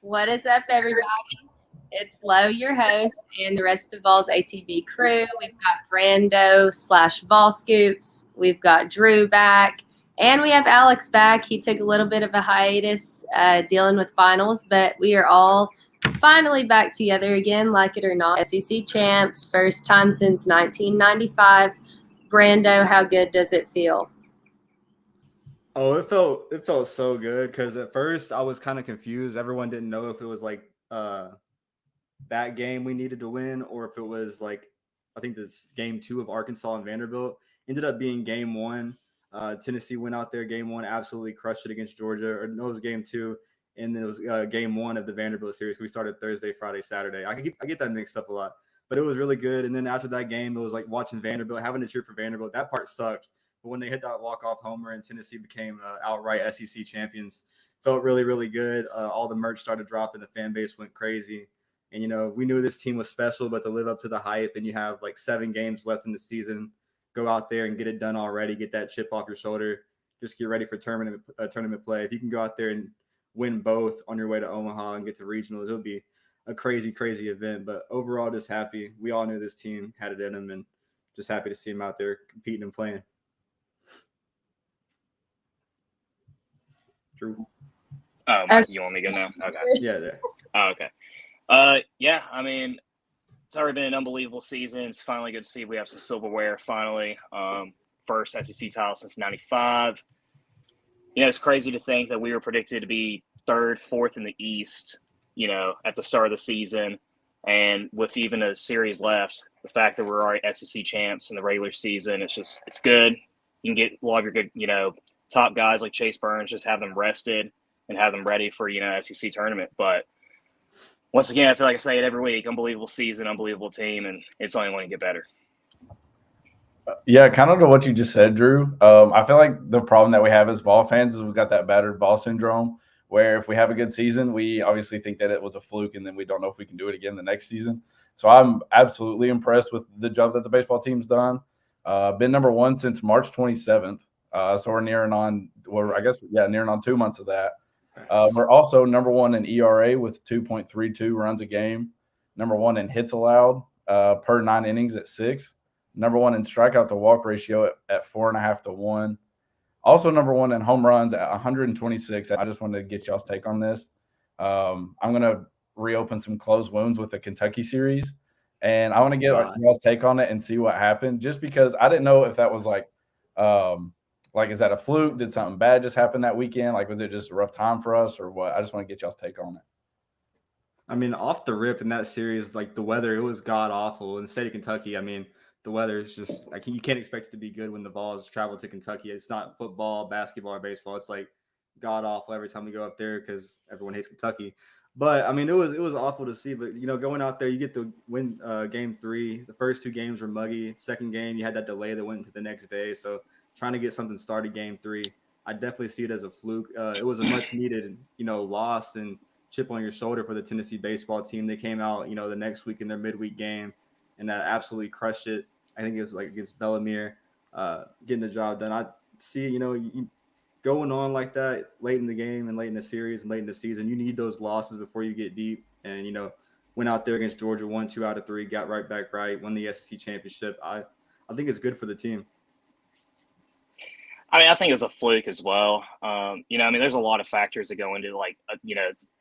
What is up, everybody? It's Lo, your host, and the rest of the Vols ATB crew. We've got Brando / Scoops. We've got Drew back, and we have Alex back. He took a little bit of a hiatus dealing with finals, but we are all finally back together again, like it or not. SEC champs, first time since 1995. Brando, how good does it feel? Oh, it felt so good because at first I was kind of confused. Everyone didn't know if it was like that game we needed to win or if it was like I think this game 2 of Arkansas and Vanderbilt ended up being game 1. Tennessee went out there game 1, absolutely crushed it against Georgia. Or no, it was game 2, and then it was game 1 of the Vanderbilt series. We started Thursday, Friday, Saturday. I get that mixed up a lot, but it was really good. And then after that game, it was like watching Vanderbilt, having to cheer for Vanderbilt. That part sucked. But when they hit that walk-off homer and Tennessee became outright SEC champions, felt really, really good. All the merch started dropping. The fan base went crazy. And, we knew this team was special, but to live up to the hype and you have like 7 games left in the season, go out there and get it done already, get that chip off your shoulder, just get ready for tournament play. If you can go out there and win both on your way to Omaha and get to regionals, it'll be a crazy, crazy event. But overall, just happy. We all knew this team had it in them and just happy to see them out there competing and playing. True. You want me to go now? Okay. Yeah, there. Oh, okay. Yeah, I mean, it's already been an unbelievable season. It's finally good to see we have some silverware finally. First SEC title since 95. It's crazy to think that we were predicted to be 3rd, 4th in the East, at the start of the season. And with even a series left, the fact that we're already SEC champs in the regular season, it's good. You can get a lot of your good, top guys like Chase Burns, just have them rested and have them ready for, SEC tournament. But once again, I feel like I say it every week, unbelievable season, unbelievable team, and it's only going to get better. Yeah, kind of to what you just said, Drew. I feel like the problem that we have as Vol fans is we've got that battered ball syndrome where if we have a good season, we obviously think that it was a fluke and then we don't know if we can do it again the next season. So I'm absolutely impressed with the job that the baseball team's done. Been number 1 since March 27th. So we're nearing on 2 months of that. We're also number 1 in ERA with 2.32 runs a game. Number 1 in hits allowed per 9 innings at 6. Number 1 in strikeout to walk ratio at 4.5 to 1. Also number 1 in home runs at 126. I just wanted to get y'all's take on this. I'm going to reopen some closed wounds with the Kentucky series. And I want to get y'all's take on it and see what happened. Just because I didn't know if that was is that a fluke? Did something bad just happen that weekend? Was it just a rough time for us or what? I just want to get y'all's take on it. I mean, off the rip in that series, the weather, it was god awful. In the state of Kentucky, I mean, the weather is just you can't expect it to be good when the Vols travel to Kentucky. It's not football, basketball, or baseball. It's god awful every time we go up there because everyone hates Kentucky. But I mean, it was awful to see. But going out there, you get to win game 3. The first 2 games were muggy. Second game, you had that delay that went into the next day. So trying to get something started game 3, I definitely see it as a fluke. It was a much needed loss and chip on your shoulder for the Tennessee baseball team. They came out the next week in their midweek game and absolutely crushed it. I think it was against Bellamere, getting the job done. I see, you going on like that late in the game and late in the series and late in the season, you need those losses before you get deep. And, went out there against Georgia, won 2 out of 3, got right back right, won the SEC championship. I think it's good for the team. I mean, I think it's a fluke as well. There's a lot of factors that go into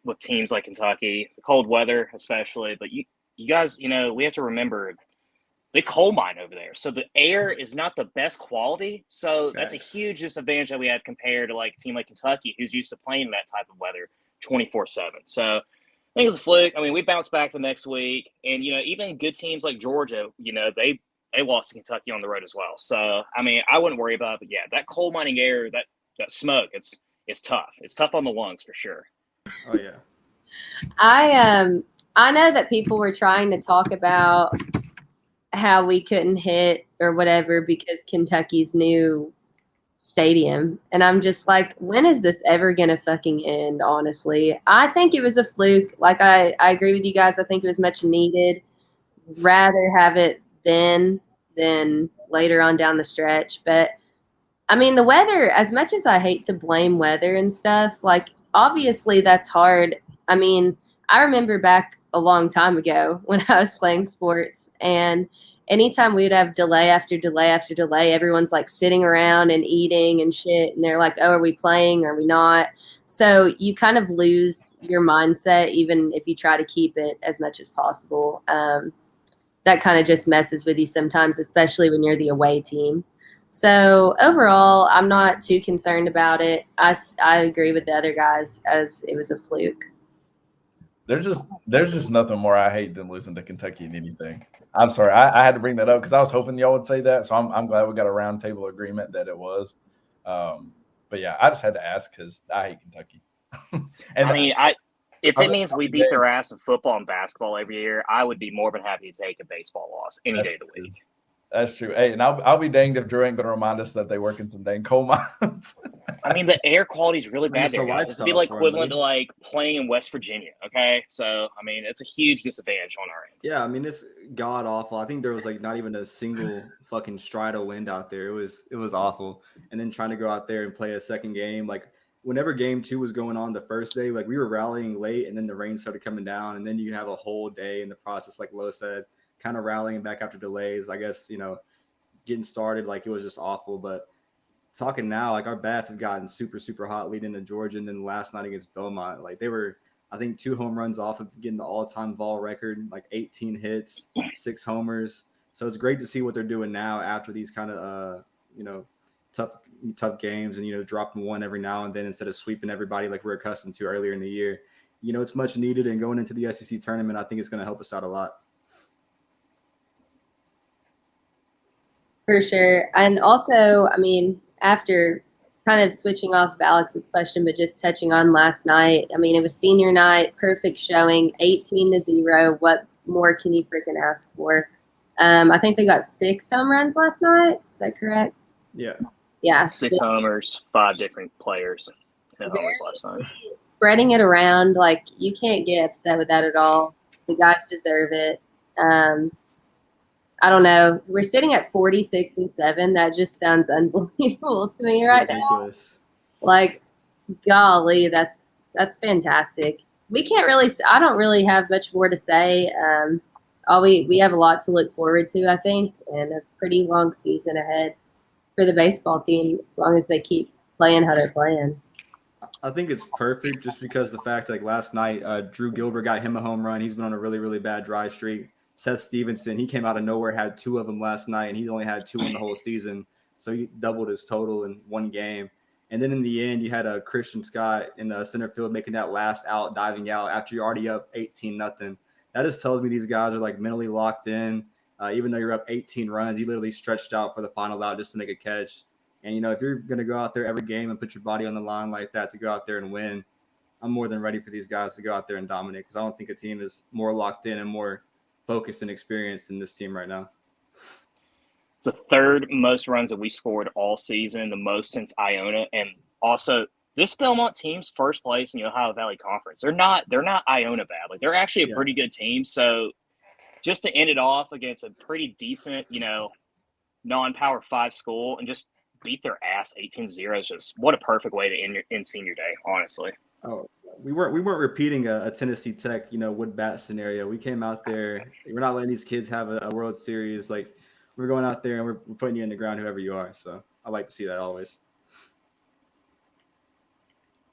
with teams like Kentucky, the cold weather especially. But you guys, we have to remember they coal mine over there. So the air is not the best quality. So that's a huge disadvantage that we have compared to a team like Kentucky, who's used to playing that type of weather 24/7. So I think it's a fluke. I mean, we bounced back the next week. And, even good teams like Georgia, they lost to Kentucky on the road as well. So, I mean, I wouldn't worry about it. But, yeah, that coal mining air, that smoke, it's tough. It's tough on the lungs for sure. Oh, yeah. I know that people were trying to talk about how we couldn't hit or whatever because Kentucky's new stadium. And I'm just like, when is this ever going to fucking end, honestly? I think it was a fluke. I agree with you guys. I think it was much needed. Rather have it then than later on down the stretch. But, I mean, the weather, as much as I hate to blame weather and stuff, obviously that's hard I mean, I remember back a long time ago when I was playing sports, and anytime we'd have delay after delay after delay, everyone's like sitting around and eating and shit, and they're like, "Oh, are we playing? Are we not?" So you kind of lose your mindset, even if you try to keep it as much as possible. That kind of just messes with you sometimes, especially when you're the away team. So overall, I'm not too concerned about it. I agree with the other guys as it was a fluke. There's just nothing more I hate than losing to Kentucky in anything. I'm sorry, I had to bring that up because I was hoping y'all would say that. So I'm glad we got a round table agreement that it was. But yeah, I just had to ask because I hate Kentucky. And I mean, if it means we beat their ass in football and basketball every year, I would be more than happy to take a baseball loss any day of the week. That's true. Hey, and I'll be danged if Drew ain't going to remind us that they work in some dang coal mines. I mean, the air quality is really bad there, guys. It's to be like equivalent to like playing in West Virginia. Okay, so I mean, it's a huge disadvantage on our end. Yeah, I mean, it's god awful. I think there was like not even a single fucking stride of wind out there. It was awful. And then trying to go out there and play a second game, like whenever game 2 was going on the first day, like we were rallying late, and then the rain started coming down, and then you have a whole day in the process, like Lo said, kind of rallying back after delays. I guess getting started, like it was just awful. But talking now, like our bats have gotten super, super hot leading into Georgia, and then last night against Belmont, like they were, I think, 2 home runs off of getting the all-time Vol record, like 18 hits, 6 homers. So it's great to see what they're doing now after these kind of, tough games, and dropping one every now and then instead of sweeping everybody like we're accustomed to earlier in the year. It's much needed, and going into the SEC tournament, I think it's going to help us out a lot. For sure. And also, I mean, after kind of switching off of Alex's question, but just touching on last night, I mean, it was senior night, perfect showing, 18-0. What more can you freaking ask for? I think they got 6 home runs last night. Is that correct? Yeah. Yeah. 6 homers, 5 different players hit homers last night. Spreading it around, like you can't get upset with that at all. The guys deserve it. I don't know. We're sitting at 46-7. That just sounds unbelievable to me right Ridiculous. now. Like, golly, that's fantastic. We can't really. I don't really have much more to say. We have a lot to look forward to, I think, and a pretty long season ahead for the baseball team, as long as they keep playing how they're playing. I think it's perfect just because the fact, like last night, Drew Gilbert got him a home run. He's been on a really, really bad dry streak. Seth Stevenson, he came out of nowhere, had 2 of them last night, and he only had 2 in the whole season. So he doubled his total in one game. And then in the end, you had a Christian Scott in the center field making that last out, diving out after you're already up 18-0. That just tells me these guys are like mentally locked in. Even though you're up 18 runs, he literally stretched out for the final out just to make a catch. And, if you're going to go out there every game and put your body on the line like that to go out there and win, I'm more than ready for these guys to go out there and dominate, because I don't think a team is more locked in and more focused and experienced in this team right now. It's the 3rd most runs that we scored all season, the most since Iona. And also, this Belmont team's first place in the Ohio Valley Conference. They're not Iona bad. Like, they're actually a pretty good team. So just to end it off against a pretty decent, non-Power 5 school and just beat their ass 18-0 is just what a perfect way to end senior day, honestly. Oh, we weren't repeating a Tennessee Tech, wood bat scenario. We came out there. We're not letting these kids have a World Series. Like, we're going out there and we're putting you in the ground, whoever you are. So I like to see that always.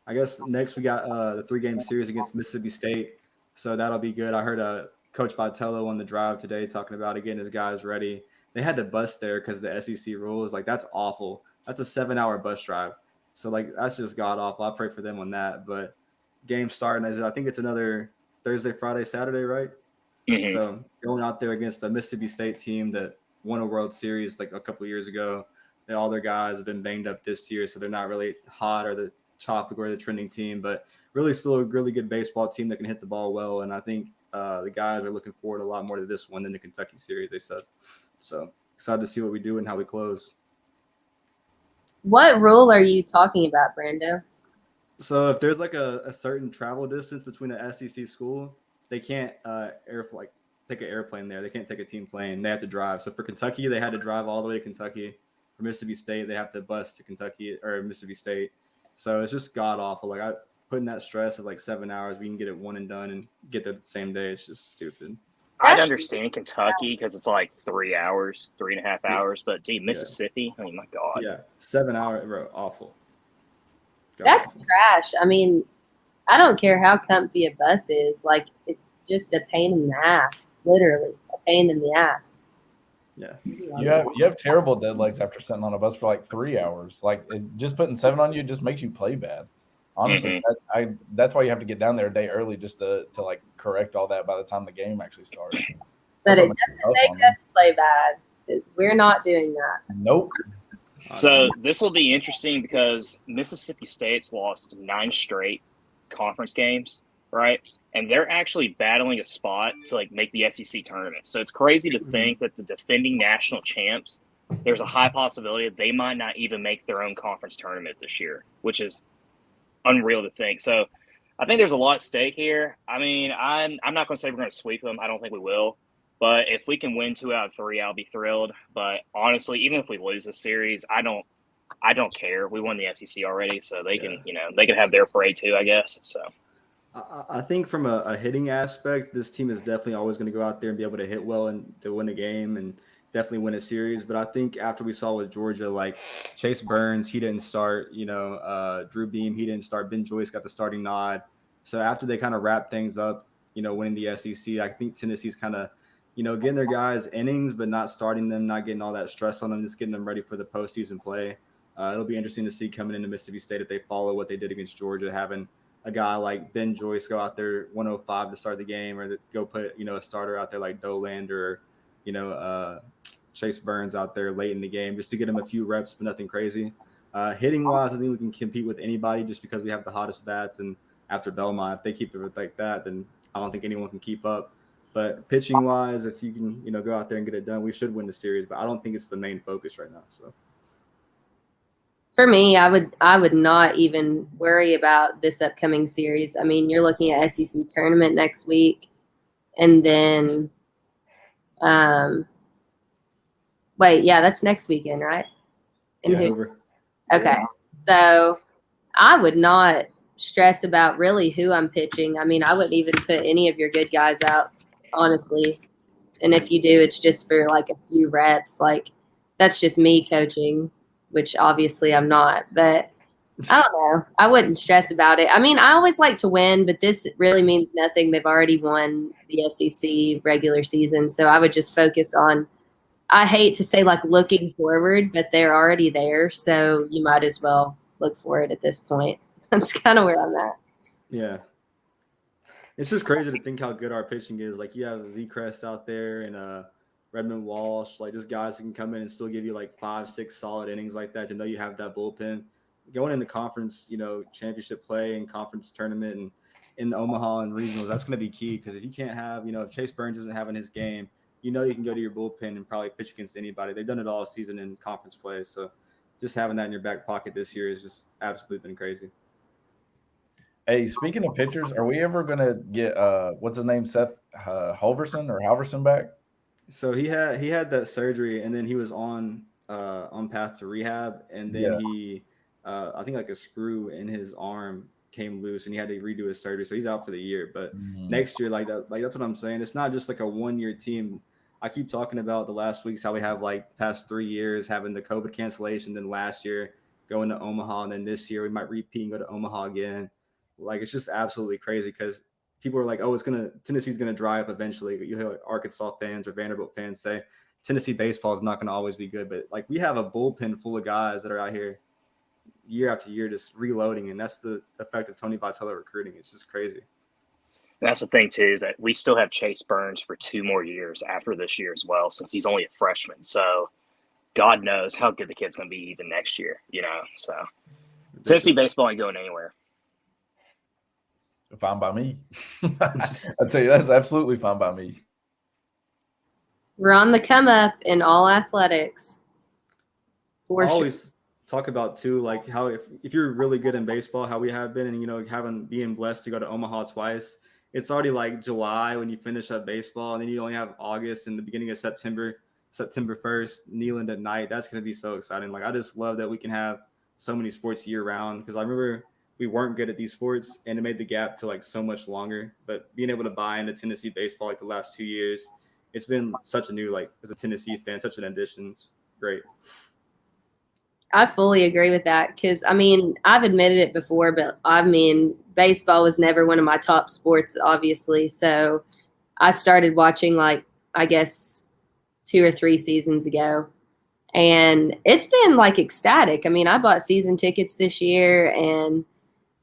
I guess next we got the 3-game series against Mississippi State. So that'll be good. I heard Coach Vitello on the drive today talking about getting his guys ready. They had to bus there because the SEC rules. Like, that's awful. That's a 7-hour bus drive. So, like, that's just god-awful. I pray for them on that. But game starting, I think it's another Thursday, Friday, Saturday, right? Mm-hmm. So going out there against a Mississippi State team that won a World Series like a couple of years ago, all their guys have been banged up this year, so they're not really hot or the topic or the trending team, but really still a really good baseball team that can hit the ball well. And I think the guys are looking forward a lot more to this one than the Kentucky series, they said. So excited to see what we do and how we close. What rule are you talking about, Brando? So if there's like a certain travel distance between an SEC school, they can't take an airplane there. They can't take a team plane. They have to drive. So for Kentucky, they had to drive all the way to Kentucky. For Mississippi State, they have to bus to Kentucky or Mississippi State. So it's just god awful. Like putting that stress of like 7 hours, we can get it one and done and get there the same day. It's just stupid. I'd understand Kentucky because it's like 3 hours, 3.5 hours, but dude, Mississippi, I mean, my God. Yeah, 7 hours, bro, awful. That's trash. I mean, I don't care how comfy a bus is. Like, it's just a pain in the ass. Literally, a pain in the ass. Yeah. You have terrible dead legs after sitting on a bus for like 3 hours. Like, just putting 7 on you just makes you play bad. Honestly, that's why you have to get down there a day early just to like correct all that by the time the game actually starts. But it doesn't make us play bad because we're not doing that. Nope. So this will be interesting because Mississippi State's lost 9 straight conference games, right? And they're actually battling a spot to like make the SEC tournament. So it's crazy to think that the defending national champs, there's a high possibility that they might not even make their own conference tournament this year, which is unreal to think. So I think there's a lot at stake here. I mean, I'm not going to say we're going to sweep them. I don't think we will. But if we can win 2 out of 3, I'll be thrilled. But honestly, even if we lose this series, I don't care. We won the SEC already, so they can, they can have their parade too, I guess. So I think from a hitting aspect, this team is definitely always going to go out there and be able to hit well and to win a game and definitely win a series. But I think after we saw with Georgia, like Chase Burns, he didn't start, Drew Beam, he didn't start. Ben Joyce got the starting nod. So after they kind of wrap things up, winning the SEC, I think Tennessee's kind of, getting their guys innings, but not starting them, not getting all that stress on them, just getting them ready for the postseason play. It'll be interesting to see coming into Mississippi State if they follow what they did against Georgia, having a guy like Ben Joyce go out there 105 to start the game, or to go put, a starter out there like Doland or, Chase Burns out there late in the game just to get him a few reps, but nothing crazy. Hitting wise, I think we can compete with anybody just because we have the hottest bats. And after Belmont, if they keep it like that, then I don't think anyone can keep up. But pitching wise, if you can, go out there and get it done, we should win the series. But I don't think it's the main focus right now. So for me, I would not even worry about this upcoming series. I mean, you're looking at SEC tournament next week, and then that's next weekend, right? And over. Okay. So I would not stress about really who I'm pitching. I mean, I wouldn't even put any of your good guys out, honestly. And if you do, it's just for like a few reps. Like, that's just me coaching, which obviously I'm not. But I don't know. I wouldn't stress about it. I mean, I always like to win, but this really means nothing. They've already won the SEC regular season. So I would just focus on, I hate to say like looking forward, but they're already there. So you might as well look for it at this point. That's kind of where I'm at. Yeah. It's just crazy to think how good our pitching is. Like, you have Z-Crest out there and Redmond Walsh, like just guys that can come in and still give you like 5-6 solid innings like that, to know you have that bullpen. Going into conference, championship play and conference tournament and in Omaha and regionals, that's going to be key, because if you can't have, if Chase Burns isn't having his game, you can go to your bullpen and probably pitch against anybody. They've done it all season in conference play. So just having that in your back pocket this year has just absolutely been crazy. Hey, speaking of pitchers, are we ever going to get what's his name, Seth Halverson back? So he had that surgery, and then he was on path to rehab, and then he I think like a screw in his arm came loose, and he had to redo his surgery. So he's out for the year. But next year, like that's what I'm saying. It's not just like a 1-year team. I keep talking about the last weeks how we have like the past 3 years having the COVID cancellation, then last year going to Omaha, and then this year we might repeat and go to Omaha again. Like, it's just absolutely crazy, because people are like, oh, Tennessee's gonna dry up eventually. You hear like Arkansas fans or Vanderbilt fans say Tennessee baseball is not gonna always be good, but like, we have a bullpen full of guys that are out here year after year just reloading, and that's the effect of Tony Vitello recruiting. It's just crazy. That's the thing too, is that we still have Chase Burns for 2 more years after this year as well, since he's only a freshman. So God knows how good the kid's gonna be even next year. So Tennessee baseball ain't going anywhere. Fine by me. I tell you, that's absolutely fine by me. We're on the come up in all athletics. I always talk about too, like how if you're really good in baseball, how we have been, and being blessed to go to Omaha twice. It's already like July when you finish up baseball, and then you only have August and the beginning of September 1st, Neyland at night. That's going to be so exciting. Like, I just love that we can have so many sports year round, because I remember we weren't good at these sports, and it made the gap feel like so much longer. But being able to buy into Tennessee baseball like the last 2 years, it's been such a new, like, as a Tennessee fan, such an addition. It's great. I fully agree with that because, I mean, I've admitted it before, but I mean, baseball was never one of my top sports, obviously. So I started watching, like, I guess 2 or 3 seasons ago. And it's been like ecstatic. I mean, I bought season tickets this year, and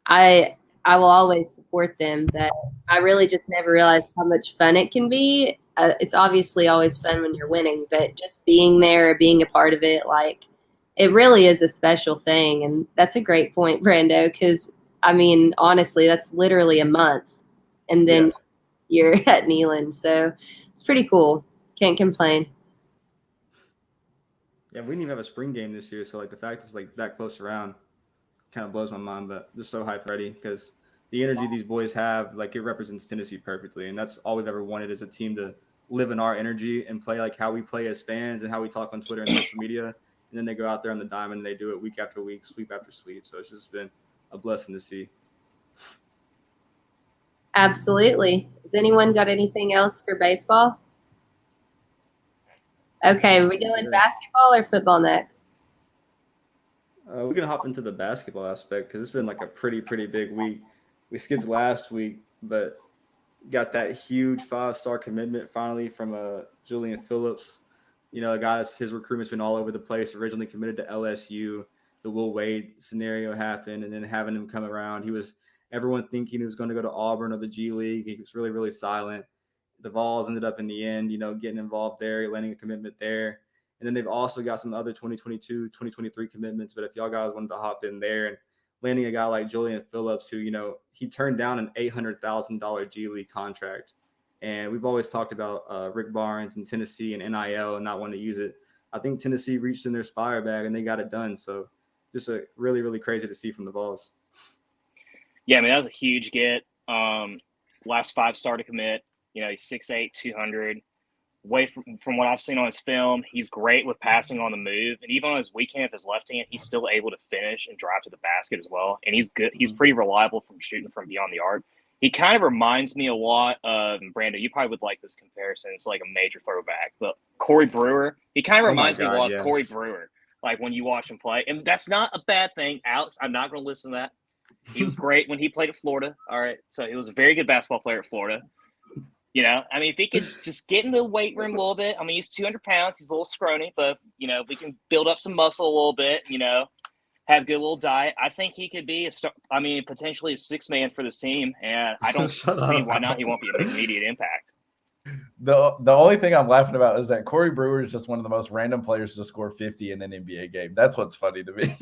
I will always support them. But I really just never realized how much fun it can be. It's obviously always fun when you're winning, but just being there, being a part of it, like it really is a special thing. And that's a great point, Brando, because I mean, honestly, that's literally a month, and then you're at Neyland, so it's pretty cool. Can't complain. Yeah, we didn't even have a spring game this year, so like the fact it's like that close around kind of blows my mind. But just so hype ready because the energy these boys have, like it represents Tennessee perfectly, and that's all we've ever wanted as a team to live in our energy and play like how we play as fans and how we talk on Twitter and social media. And then they go out there on the diamond and they do it week after week, sweep after sweep. So it's just been a blessing to see. Absolutely. Has anyone got anything else for baseball? Okay, are we going basketball or football next? We're going to hop into the basketball aspect because it's been like a pretty big week. We skipped last week, but got that huge 5-star commitment finally from Julian Phillips. You know, guys, his recruitment's been all over the place. Originally committed to LSU. The Will Wade scenario happened, and then having him come around, everyone thinking he was going to go to Auburn or the G League. He was really silent. The Vols ended up in the end, you know, getting involved there, landing a commitment there. And then they've also got some other 2022, 2023 commitments. But if y'all guys wanted to hop in there and landing a guy like Julian Phillips, who, you know, he turned down an $800,000 G League contract. And we've always talked about Rick Barnes and Tennessee and NIL and not wanting to use it. I think Tennessee reached in their Spire bag and they got it done. So just a really crazy to see from the Vols. Yeah, I mean, that was a huge get. Last 5-star to commit. You know, he's 6'8", 200. From what I've seen on his film, he's great with passing on the move. And even on his weak hand, with his left hand, he's still able to finish and drive to the basket as well. And he's good. He's pretty reliable from shooting from beyond the arc. He kind of reminds me a lot of, Brando, you probably would like this comparison. It's like a major throwback. But Corey Brewer, he kind of reminds me a lot of Corey Brewer, like when you watch him play. And that's not a bad thing, Alex. I'm not going to listen to that. He was great when he played at Florida. All right. So he was a very good basketball player at Florida. You know, I mean, if he could just get in the weight room a little bit, I mean, he's 200 pounds. He's a little scrawny, but, you know, we can build up some muscle a little bit, you know, have a good little diet. I think he could be potentially a 6-man for this team. And I don't see why not. He won't be an immediate impact. The only thing I'm laughing about is that Corey Brewer is just one of the most random players to score 50 in an NBA game. That's what's funny to me.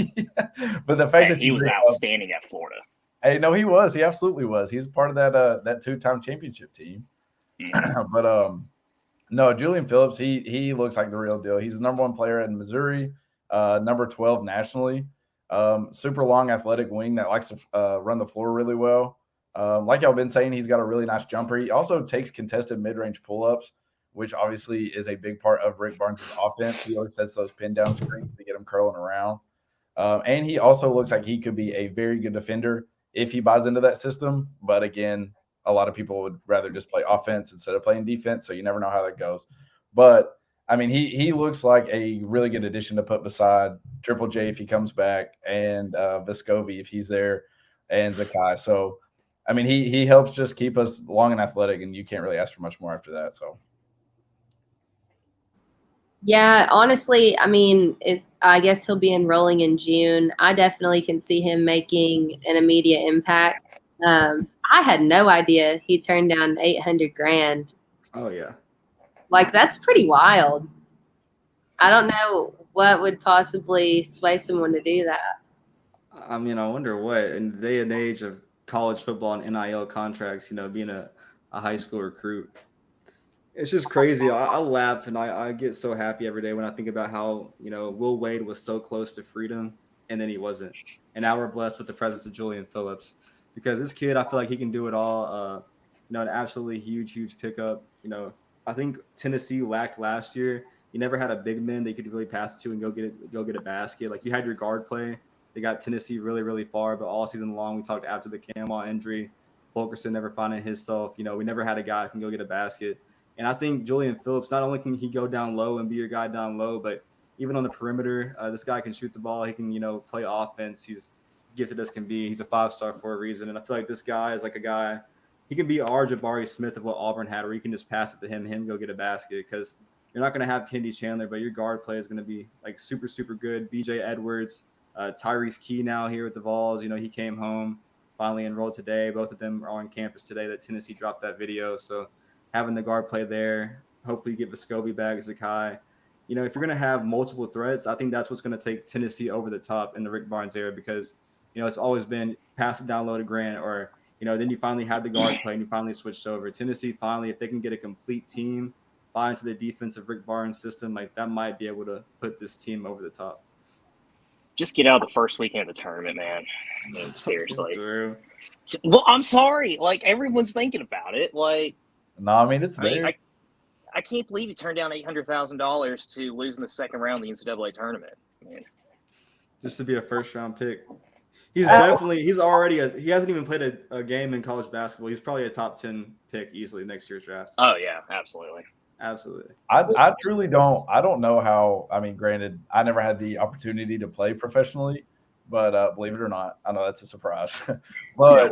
But the fact that he was outstanding at Florida. Hey, no, he was. He absolutely was. He's part of that 2-time championship team. Mm-hmm. But no, Julian Phillips, he looks like the real deal. He's the number 1 player in Missouri, number 12 nationally. Super long athletic wing that likes to run the floor really well. Like y'all been saying, he's got a really nice jumper. He also takes contested mid-range pull-ups, which obviously is a big part of Rick Barnes' offense. He always sets those pin-down screens to get him curling around. And he also looks like he could be a very good defender if he buys into that system. But again, a lot of people would rather just play offense instead of playing defense, so you never know how that goes. But, I mean, he looks like a really good addition to put beside Triple J if he comes back and Vescovi if he's there and Zakai. So, I mean, he helps just keep us long and athletic, and you can't really ask for much more after that. So, yeah, honestly, I mean, I guess he'll be enrolling in June. I definitely can see him making an immediate impact. I had no idea he turned down $800,000. Oh yeah, like that's pretty wild. I don't know what would possibly sway someone to do that. I mean, I wonder what in the day and age of college football and NIL contracts, you know, being a high school recruit, it's just crazy. I laugh and I get so happy every day when I think about how, you know, Will Wade was so close to freedom and then he wasn't. And now we're blessed with the presence of Julian Phillips. Because this kid, I feel like he can do it all. You know, an absolutely huge pickup. You know, I think Tennessee lacked last year. You never had a big man that you could really pass it to and go get a basket. Like you had your guard play, They got Tennessee really, really far, but all season long, we talked after the Camel injury, Fulkerson never finding himself. You know, we never had a guy who can go get a basket. And I think Julian Phillips, not only can he go down low and be your guy down low, but even on the perimeter, this guy can shoot the ball. He can, you know, play offense. He's gifted as can be. He's a 5-star for a reason. And I feel like this guy is like a guy, he can be our Jabari Smith of what Auburn had, where you can just pass it to him go get a basket, because you're not going to have Kennedy Chandler, but your guard play is going to be like super, super good. BJ Edwards, Tyrese Key now here with the Vols. You know, he came home, finally enrolled today. Both of them are on campus today that Tennessee dropped that video. So having the guard play there, hopefully you get Vescovi back, Zakai. You know, if you're going to have multiple threats, I think that's what's going to take Tennessee over the top in the Rick Barnes era, because, you know, it's always been pass it down low to Grant, or, you know, then you finally had the guard play and you finally switched over. Tennessee finally, if they can get a complete team, buy into the defensive Rick Barnes system, like that might be able to put this team over the top. Just get out the first weekend of the tournament, man. I mean, seriously. True. Well, I'm sorry. Like, everyone's thinking about it. Like, No, I mean, it's there. I can't believe you turned down $800,000 to lose in the second round of the NCAA tournament. Man. Just to be a first-round pick. He's definitely – he hasn't even played a game in college basketball. He's probably a top 10 pick easily next year's draft. Oh, yeah, absolutely. Absolutely. I truly don't. I don't know how. I mean, granted, I never had the opportunity to play professionally, but believe it or not, I know that's a surprise. But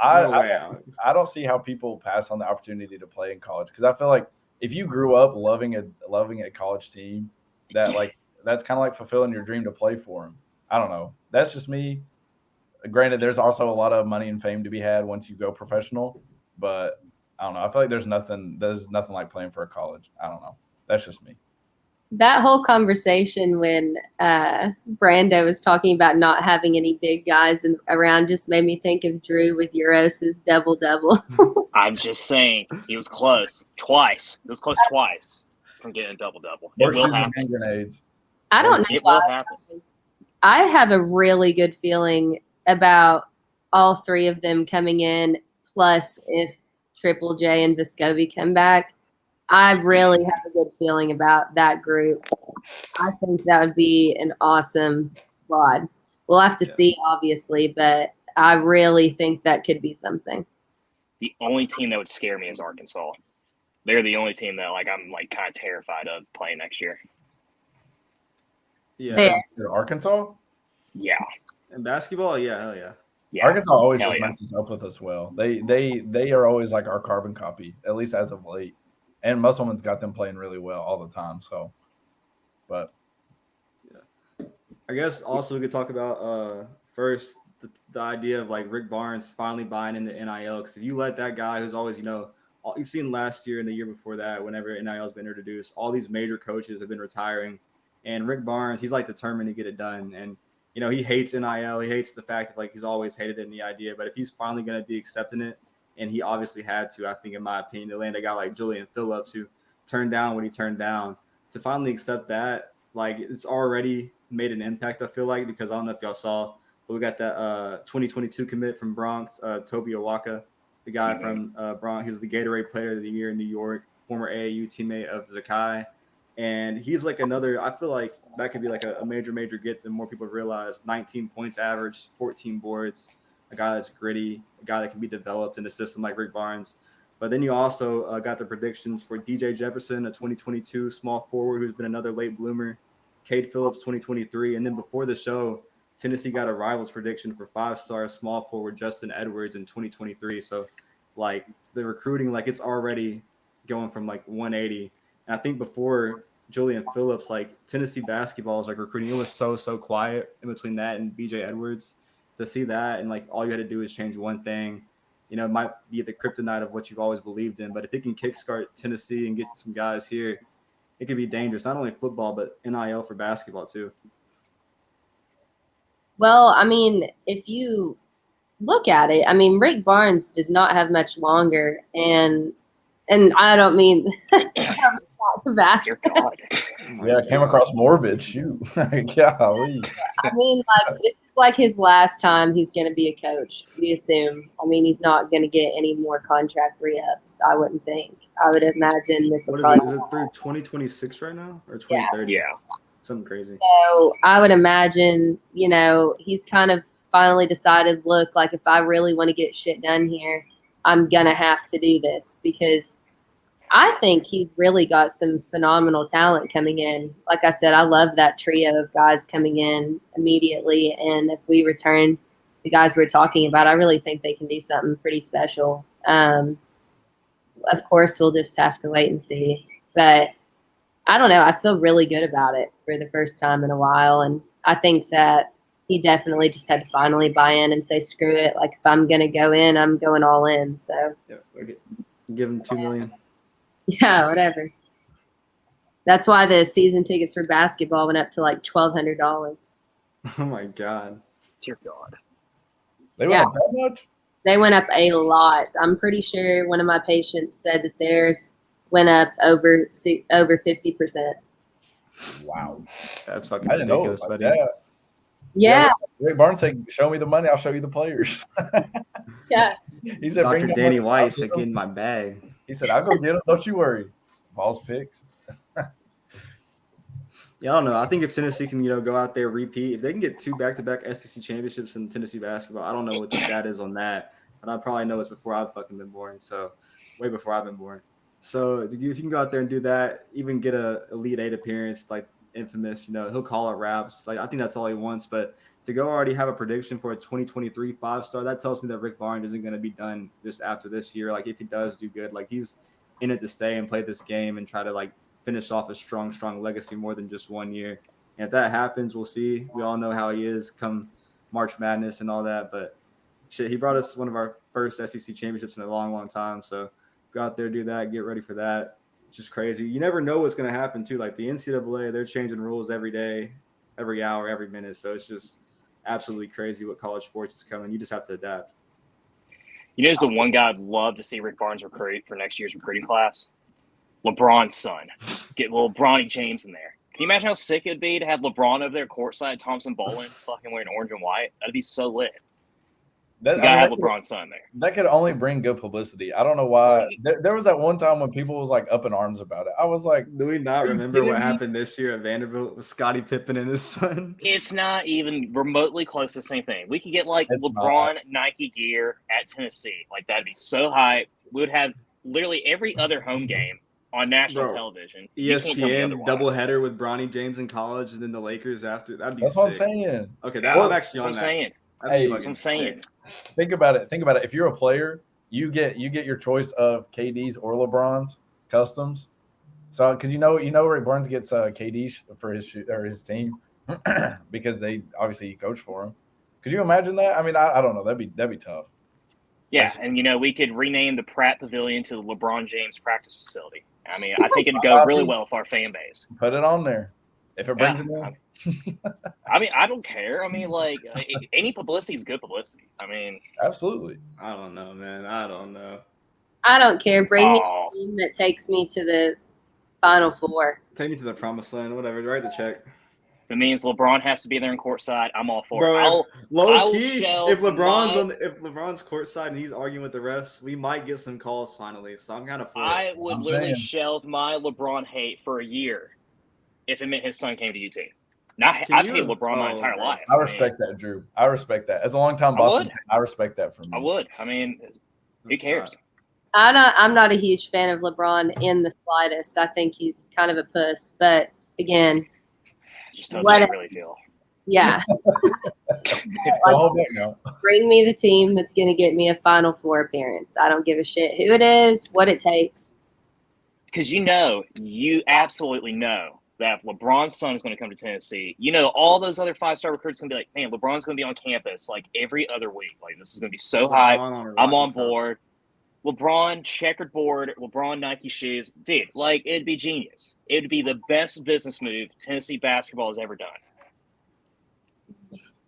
I don't see how people pass on the opportunity to play in college, because I feel like if you grew up loving a college team, that's kind of like fulfilling your dream to play for them. I don't know. That's just me. Granted, there's also a lot of money and fame to be had once you go professional, but I don't know. I feel like there's nothing like playing for a college. I don't know. That's just me. That whole conversation when Brando was talking about not having any big guys around just made me think of Drew with Euros's double-double. I'm just saying, he was close twice. It was close twice from getting a double-double. It will happen. Grenades. I don't know why. I have a really good feeling about all three of them coming in, plus if Triple J and Vescovi come back. I really have a good feeling about that group. I think that would be an awesome squad. We'll have to see, obviously, but I really think that could be something. The only team that would scare me is Arkansas. They're the only team that I'm kind of terrified of playing next year. Yeah. Arkansas? Yeah. In basketball, yeah, hell yeah. Yeah. Arkansas always just matches up with us well. They are always like our carbon copy, at least as of late. And Musselman's got them playing really well all the time. So, but yeah, I guess also we could talk about first the idea of like Rick Barnes finally buying into NIL, because if you let that guy who's always, you know, you've seen last year and the year before that, whenever NIL has been introduced, all these major coaches have been retiring, and Rick Barnes, he's like determined to get it done. And you know, he hates NIL. He hates the fact that like he's always hated it in the idea. But if he's finally going to be accepting it, and he obviously had to, I think, in my opinion, to land a guy like Julian Phillips, who turned down what he turned down, to finally accept that, like it's already made an impact, I feel like, because I don't know if y'all saw, but we got that 2022 commit from Bronx, Toby Owaka, the guy from Bronx. He was the Gatorade Player of the Year in New York, former AAU teammate of Zakai. And he's like another, I feel like that could be like a major get that more people realize. 19 points average, 14 boards, a guy that's gritty, a guy that can be developed in a system like Rick Barnes. But then you also got the predictions for DJ Jefferson, a 2022 small forward who's been another late bloomer, Cade Phillips, 2023. And then before the show, Tennessee got a rivals prediction for 5-star small forward Justin Edwards in 2023. So like the recruiting, like it's already going from like 180. And I think before Julian Phillips, like Tennessee basketball is like recruiting, it was so quiet in between that and BJ Edwards. To see that, and like all you had to do is change one thing, you know, it might be the kryptonite of what you've always believed in. But if it can kickstart Tennessee and get some guys here, it could be dangerous, not only football, but NIL for basketball too. Well, I mean, if you look at it, I mean, Rick Barnes does not have much longer, and I don't mean that. Yeah, I came across morbid. Shoot. Golly. I mean, like, this is like his last time he's going to be a coach, we assume. I mean, he's not going to get any more contract re-ups, I wouldn't think. I would imagine this will probably. Is it through 2026 right now or 2030? Yeah. Something crazy. So I would imagine, he's kind of finally decided, look, like if I really want to get shit done here, I'm going to have to do this because I think he's really got some phenomenal talent coming in. Like I said, I love that trio of guys coming in immediately. And if we return the guys we're talking about, I really think they can do something pretty special. Of course, we'll just have to wait and see. But I don't know. I feel really good about it for the first time in a while. And I think that he definitely just had to finally buy in and say, screw it. Like, if I'm going to go in, I'm going all in. So, Yeah, give him $2 million. Yeah, whatever. That's why the season tickets for basketball went up to like $1,200. Oh, my God. Dear God. They went up that much? They went up a lot. I'm pretty sure one of my patients said that theirs went up over 50%. Wow. That's fucking I didn't know it ridiculous, was like buddy. that. Yeah. Rick Barnes said, show me the money, I'll show you the players. Yeah. He said, Dr. bring Danny the money. White said, get in my bag. He said, I'll go get them. Don't you worry. Vols picks. Yeah, I don't know. I think if Tennessee can, go out there, repeat, if they can get 2 back-to-back SEC championships in Tennessee basketball, I don't know what the stat is on that, but I probably know it's before I've fucking been born, so way before I've been born. So if you can go out there and do that, even get a Elite Eight appearance, like Infamous, he'll call it raps. Like, I think that's all he wants, but to go already have a prediction for a 2023 5-star, that tells me that Rick Barnes isn't going to be done just after this year. Like, if he does do good, like, he's in it to stay and play this game and try to, like, finish off a strong legacy more than just 1 year. And if that happens, we'll see. We all know how he is come March Madness and all that. But shit, he brought us one of our first SEC championships in a long time. So go out there, do that, get ready for that. It's just crazy. You never know what's going to happen, too. Like the NCAA, they're changing rules every day, every hour, every minute. So it's just absolutely crazy what college sports is coming. You just have to adapt. Who's the one guy I'd love to see Rick Barnes recruit for next year's recruiting class? LeBron's son. Get little Bronny James in there. Can you imagine how sick it'd be to have LeBron over there courtside, Thompson Bowling, fucking wearing orange and white? That'd be so lit. You gotta have LeBron's son there. That could only bring good publicity. I don't know why. There was that one time when people was like up in arms about it. I was like, do we not remember what happened this year at Vanderbilt with Scottie Pippen and his son? It's not even remotely close to the same thing. We could get like LeBron Nike gear at Tennessee. Like, that'd be so hype. We would have literally every other home game on national television. ESPN doubleheader with Bronny James in college and then the Lakers after. That'd be That's sick. what I'm saying. Okay, I'm actually on that. That's what I'm saying. Think about it. If you're a player, you get your choice of KDs or LeBron's customs. So because Rick Barnes gets KDs for his team because they obviously coach for him. Could you imagine that? I mean, I don't know. That'd be tough. Yeah, and we could rename the Pratt Pavilion to the LeBron James practice facility. I mean, I think it'd go really well with our fan base. Put it on there if it brings it in. I mean, I don't care. I mean, like, any publicity is good publicity. I mean, absolutely. I don't know, man. I don't know. I don't care. Bring me a team that takes me to the Final Four. Take me to the promised land, whatever. Write the check. If it means LeBron has to be there in courtside, I'm all for it. If LeBron's courtside and he's arguing with the refs, we might get some calls finally. So I'm kind of for it. I would literally shelve my LeBron hate for a year if it meant his son came to UT. I've hated LeBron my entire life. I respect that, Drew. I respect that. As a long-time Boston fan, I respect that from you. I would. I mean, who cares? I'm not a huge fan of LeBron in the slightest. I think he's kind of a puss. But, again, just tells us how you really feel. Yeah. Bring me the team that's going to get me a Final Four appearance. I don't give a shit who it is, what it takes. Because you absolutely know that if LeBron's son is going to come to Tennessee, all those other 5-star recruits are going to be like, man, LeBron's going to be on campus like every other week. Like, this is going to be so hype. I'm on board. LeBron checkered board, LeBron Nike shoes. Dude, like, it'd be genius. It'd be the best business move Tennessee basketball has ever done.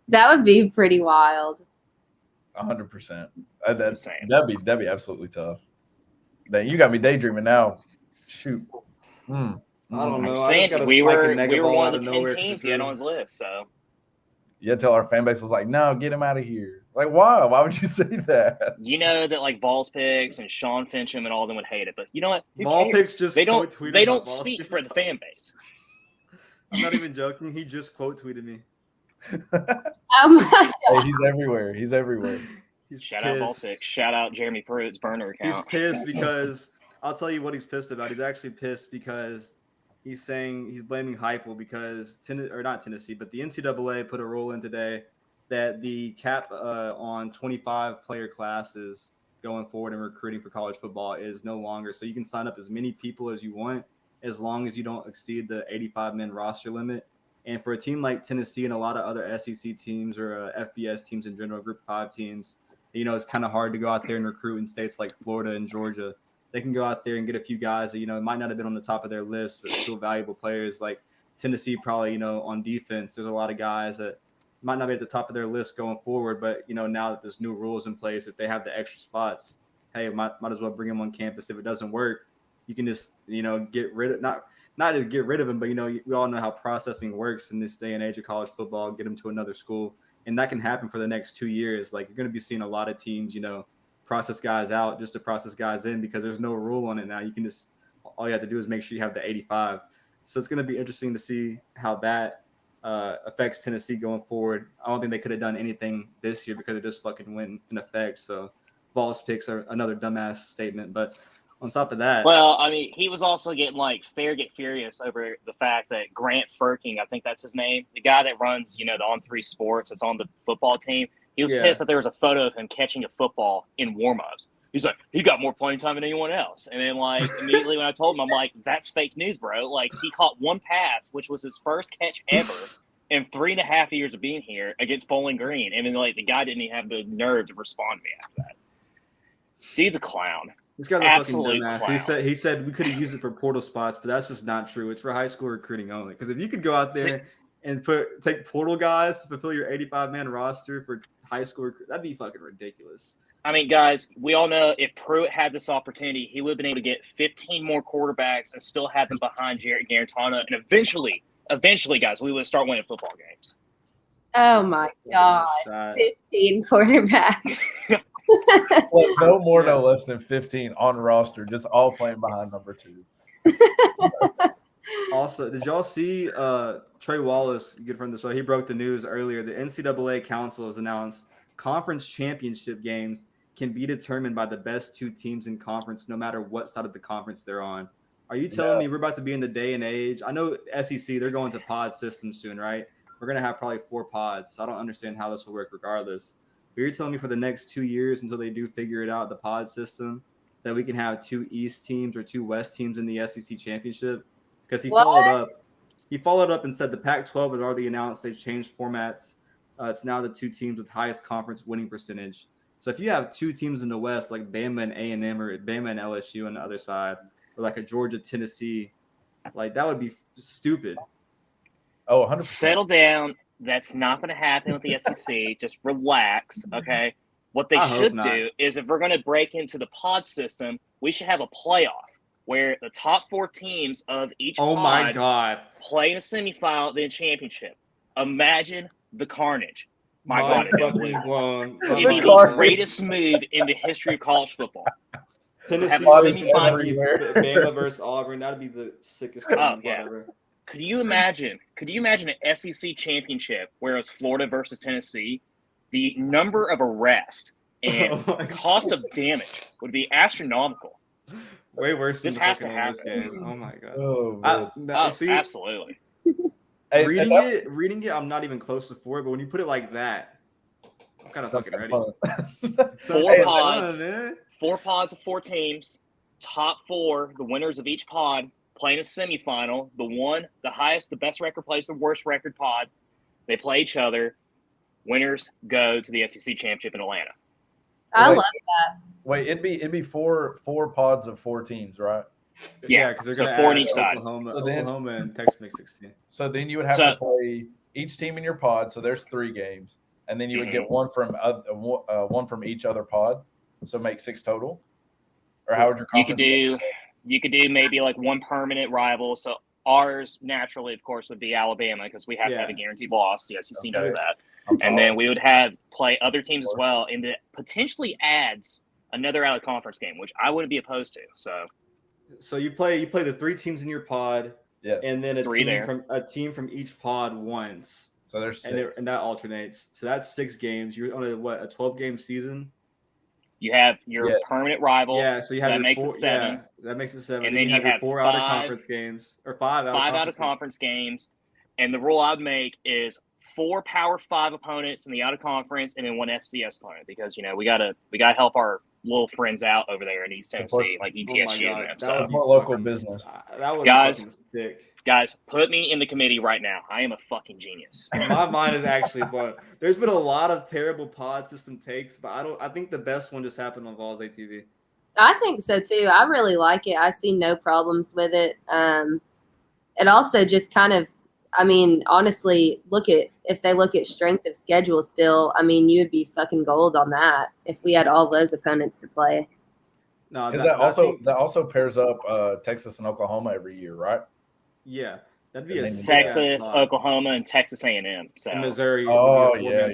That would be pretty wild. 100%. That'd be absolutely tough. You got me daydreaming now. Shoot. I don't know. I'm saying we were one of the 10 teams he had on his list, so. Yeah, until our fan base was like, no, get him out of here. Like, why? Why would you say that? You know that like Vols picks and Sean Fincham and all of them would hate it, but you know what? Vol picks just they don't speak for the fan base. I'm not even joking. He just quote tweeted me. Oh my God. Hey, he's everywhere. He's everywhere. He's Shout out pissed. Baltic. Shout out Jeremy Pruitt's burner He's account. pissed because I'll tell you what he's pissed about. He's actually pissed because he's saying he's blaming Heupel because not Tennessee, but the NCAA put a rule in today that the cap on 25 player classes going forward in recruiting for college football is no longer. So you can sign up as many people as you want as long as you don't exceed the 85-man roster limit. And for a team like Tennessee and a lot of other SEC teams or FBS teams in general, Group 5 teams, it's kind of hard to go out there and recruit in states like Florida and Georgia. They can go out there and get a few guys that, might not have been on the top of their list, but still valuable players. Like Tennessee probably, on defense, there's a lot of guys that might not be at the top of their list going forward. But, now that there's new rules in place, if they have the extra spots, hey, might as well bring them on campus. If it doesn't work, you can just, get rid of not to get rid of him, but, we all know how processing works in this day and age of college football, get them to another school. And that can happen for the next 2 years. Like you're going to be seeing a lot of teams, process guys out just to process guys in because there's no rule on it now. You can just, all you have to do is make sure you have the 85. So it's going to be interesting to see how that affects Tennessee going forward. I don't think they could have done anything this year because it just fucking went in effect. So Vols picks are another dumbass statement. But on top of that, well, I mean, he was also getting get furious over the fact that Grant Firking, I think that's his name, the guy that runs, the On3 Sports that's on the football team. He was pissed that there was a photo of him catching a football in warmups. He's like, he got more playing time than anyone else. And then, immediately when I told him, I'm like, that's fake news, bro. He caught one pass, which was his first catch ever in 3.5 years of being here against Bowling Green. And then, the guy didn't even have the nerve to respond to me after that. Dude's a clown. This guy's a Absolute fucking dumbass. clown. He said we could have used it for portal spots, but that's just not true. It's for high school recruiting only. Because if you could go out there and take portal guys to fulfill your 85-man roster for high school recruit, that'd be fucking ridiculous. I mean, guys, we all know if Pruitt had this opportunity, he would have been able to get 15 more quarterbacks and still have them behind Jarrett Garantano. And eventually, guys, we would start winning football games. Oh my God. 15 quarterbacks. No more, no less than 15 on roster, just all playing behind number 2. Also, did y'all see Trey Wallace, good friend of the show, he broke the news earlier. The NCAA Council has announced conference championship games can be determined by the best 2 teams in conference, no matter what side of the conference they're on. Are you telling me we're about to be in the day and age? I know SEC, they're going to pod systems soon, right? We're going to have probably 4 pods. So I don't understand how this will work regardless. But you're telling me for the next 2 years until they do figure it out, the pod system, that we can have 2 East teams or 2 West teams in the SEC championship? Because he followed up and said the Pac-12 has already announced they've changed formats. It's now the 2 teams with highest conference winning percentage. So if you have 2 teams in the West, like Bama and A&M or Bama and LSU on the other side, or like a Georgia, Tennessee, that would be stupid. Oh, 100%. Settle down. That's not going to happen with the SEC. Just relax, okay? What they should do is if we're going to break into the pod system, we should have a playoff where the top 4 teams of each pod play in a semifinal, then championship. Imagine the carnage. My God, it'd be the greatest move in the history of college football. Tennessee, Bama versus Auburn. That'd be the sickest thing ever. Could you imagine an SEC championship where it's Florida versus Tennessee? The number of arrests and cost of damage would be astronomical. Way worse than this has to happen. Game. Oh my God. Absolutely. Reading it, I'm not even close to 4, but when you put it like that, I'm kind of fucking ready. 4 pods of 4 teams, top 4, the winners of each pod playing a semifinal. The highest, the best record plays the worst record pod. They play each other. Winners go to the SEC championship in Atlanta. I love that. Wait, it'd be four pods of 4 teams, right? Yeah, because they're going to 4 on each side. Oklahoma and Texas make 16. So then you would have to play each team in your pod. So there's 3 games, and then you would get one from each other pod. So make 6 total. Or how would your conference? You could do maybe like 1 permanent rival. So ours naturally, of course, would be Alabama because we have to have a guaranteed loss. The SEC knows that. And then we would play other teams as well, and that potentially adds another out of conference game, which I wouldn't be opposed to. So you play the 3 teams in your pod. Yes. and then It's 3 there. a team from each pod once. So there's 6. And that alternates. So that's 6 games. You're on a 12-game season. You have your permanent rival. Yeah, so you have that your makes 4, it 7. Yeah, that makes it 7. And then you have your 4 out of conference games, or 5 out of conference games. And the rule I'd make is 4 Power 5 opponents in the out of conference, and then 1 FCS opponent, because we gotta help our little friends out over there in East Tennessee, like ETSU. Oh my God, that would be local business. That would guys, be fucking sick. Guys, put me in the committee right now. I am a fucking genius. My mind is actually blown. There's been a lot of terrible pod system takes, but I think the best one just happened on Vols ATB. I think so too. I really like it. I see no problems with it. It also just kind of, I mean, honestly, if they look at strength of schedule still, I mean, you would be fucking gold on that if we had all those opponents to play. No, because that also pairs up Texas and Oklahoma every year, right? Yeah, that'd be Texas, Oklahoma, and Texas A&M. So and Missouri. Oh yeah.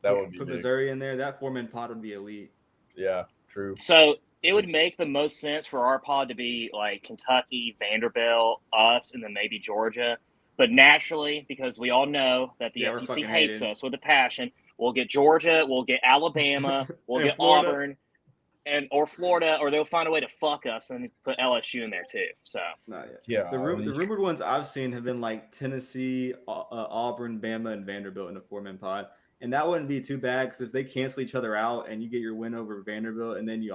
That would be put big. Missouri in there. That 4-man pod would be elite. Yeah, true. So it would make the most sense for our pod to be like Kentucky, Vanderbilt, us, and then maybe Georgia. But nationally, because we all know that the SEC hates us with a passion, we'll get Georgia, we'll get Alabama, we'll get Florida. Auburn, or Florida, or they'll find a way to fuck us and put LSU in there too. So not yet. Yeah, the rumored ones I've seen have been like Tennessee, Auburn, Bama, and Vanderbilt in a 4-man pod, and that wouldn't be too bad because if they cancel each other out and you get your win over Vanderbilt, and then you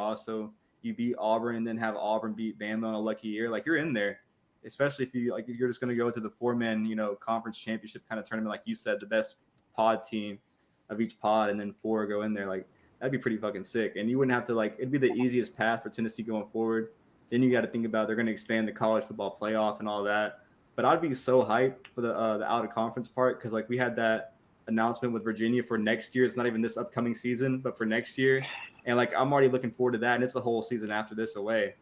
beat Auburn, and then have Auburn beat Bama on a lucky year, like you're in there. Especially if you're just going to go to the 4-man conference championship kind of tournament, like you said, the best pod team of each pod, and then 4 go in there, like. That'd be pretty fucking sick. And you wouldn't have to it'd be the easiest path for Tennessee going forward. Then you got to think about they're going to expand the college football playoff and all that. But I'd be so hyped for the out of conference part, because we had that announcement with Virginia for next year. It's not even this upcoming season, but for next year. And I'm already looking forward to that. And it's a whole season after this away.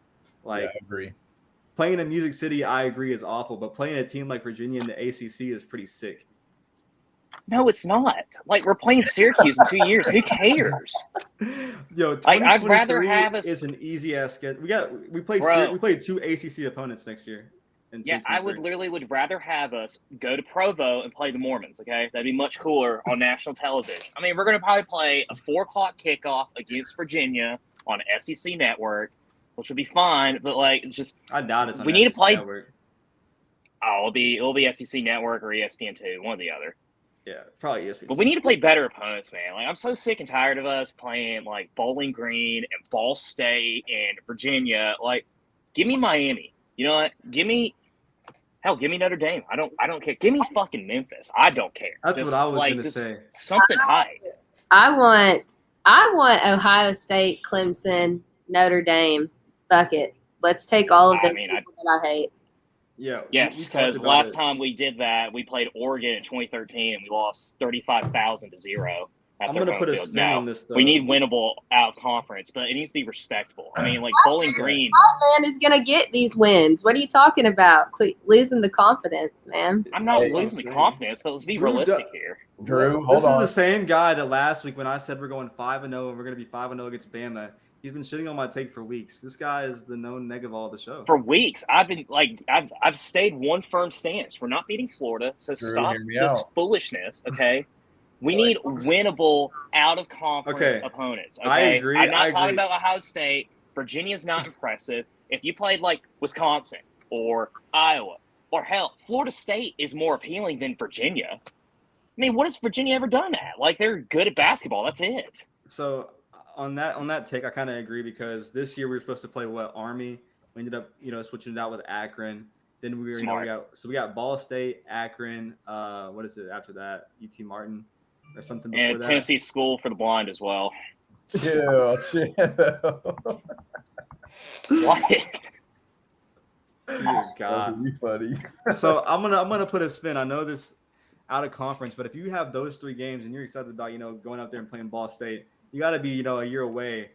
I agree. Playing in Music City, I agree, is awful. But playing a team like Virginia in the ACC is pretty sick. No, it's not. We're playing Syracuse in 2 years. Who cares? Yo, I'd rather have us. Is an easy ass schedule. We played 2 ACC opponents next year. Yeah, I would rather have us go to Provo and play the Mormons. Okay, that'd be much cooler on national television. I mean, we're going to probably play a 4:00 kickoff against Virginia on SEC Network, which would be fine. But it's just, I doubt it's on we need to play. Network. Oh, it'll be SEC Network or ESPN2, one or the other. Yeah, probably ESPN. But we need to play better opponents, man. I'm so sick and tired of us playing Bowling Green and Ball State and Virginia. Give me Miami. You know what? Give me Notre Dame. I don't care. Give me fucking Memphis. I don't care. That's what I was going to say. Something high. I want Ohio State, Clemson, Notre Dame. Fuck it. Let's take all of those people that I hate. Yeah. Yes, because last time we did that, we played Oregon in 2013, and we lost 35,000-0. I'm going to put a spin on this, though. We need winnable out conference, but it needs to be respectable. I mean, Bowling Green. My man is going to get these wins. What are you talking about? Quit losing the confidence, man. I'm not losing the confidence, but let's be realistic here. Drew, hold on. This is the same guy that last week when I said we're going 5-0 and we're going to be 5-0 against Bama. He's been shitting on my take for weeks. This guy is the known neg of all the show. For weeks, I've been I've stayed one firm stance. We're not beating Florida, so Drew, stop this foolishness, okay? We need winnable out of conference opponents. Okay? I agree. I'm not talking about Ohio State. Virginia's not impressive. If you played Wisconsin or Iowa or hell, Florida State is more appealing than Virginia. I mean, what has Virginia ever done at? They're good at basketball. That's it. So on that take, I kind of agree, because this year we were supposed to play Army. We ended up switching it out with Akron. Then we got Ball State, Akron. What is it after that? UT Martin or something before and that. Tennessee School for the Blind as well. Chill. What? Oh, God, you funny. So I'm gonna put a spin. I know this out of conference, but if you have those 3 games and you're excited about going out there and playing Ball State, you got to be a year away,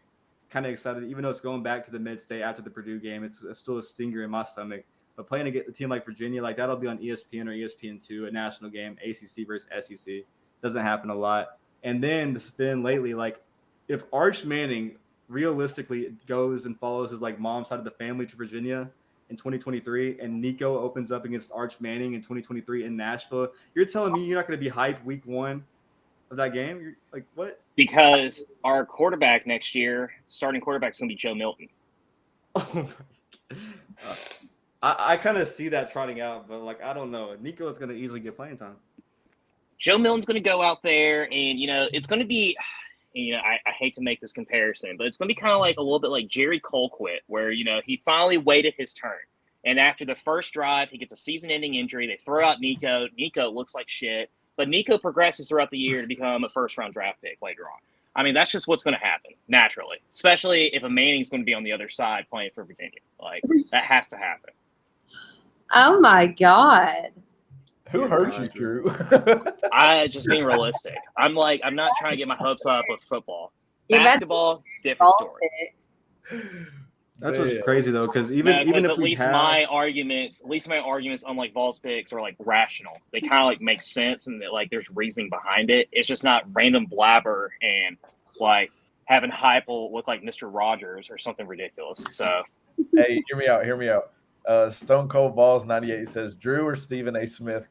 kind of excited. Even though it's going back to the mid-state after the Purdue game, it's still a stinger in my stomach. But playing against a team like Virginia, that'll be on ESPN or ESPN2, a national game, ACC versus SEC. Doesn't happen a lot. And then the spin lately, if Arch Manning realistically goes and follows his mom's side of the family to Virginia, in 2023, and Nico opens up against Arch Manning in 2023 in Nashville. You're telling me you're not going to be hyped week 1 of that game? You're like, what? Because our quarterback next year, starting quarterback, is going to be Joe Milton. Oh my God. I kind of see that trotting out, but like, I don't know. Nico is going to easily get playing time. Joe Milton's going to go out there, and it's going to be. I hate to make this comparison, but it's going to be kind of like a little bit like Jerry Colquitt, where he finally waited his turn, and after the first drive, he gets a season-ending injury. They throw out Nico. Nico looks like shit, but Nico progresses throughout the year to become a first-round draft pick later on. I mean, that's just what's going to happen naturally, especially if a Manning's going to be on the other side playing for Virginia. Like, that has to happen. Oh my God. Who hurt you, Drew? I just being realistic. I'm not trying to get my hopes up with football. You're Basketball, different story. That's what's crazy though, because even if at least my arguments on like Vols picks are like rational. They kind of like make sense and like there's reasoning behind it. It's just not random blabber and like having hype will look like Mr. Rogers or something ridiculous. So, hey, hear me out. Stone Cold Balls 98 says Drew or Stephen A. Smith ?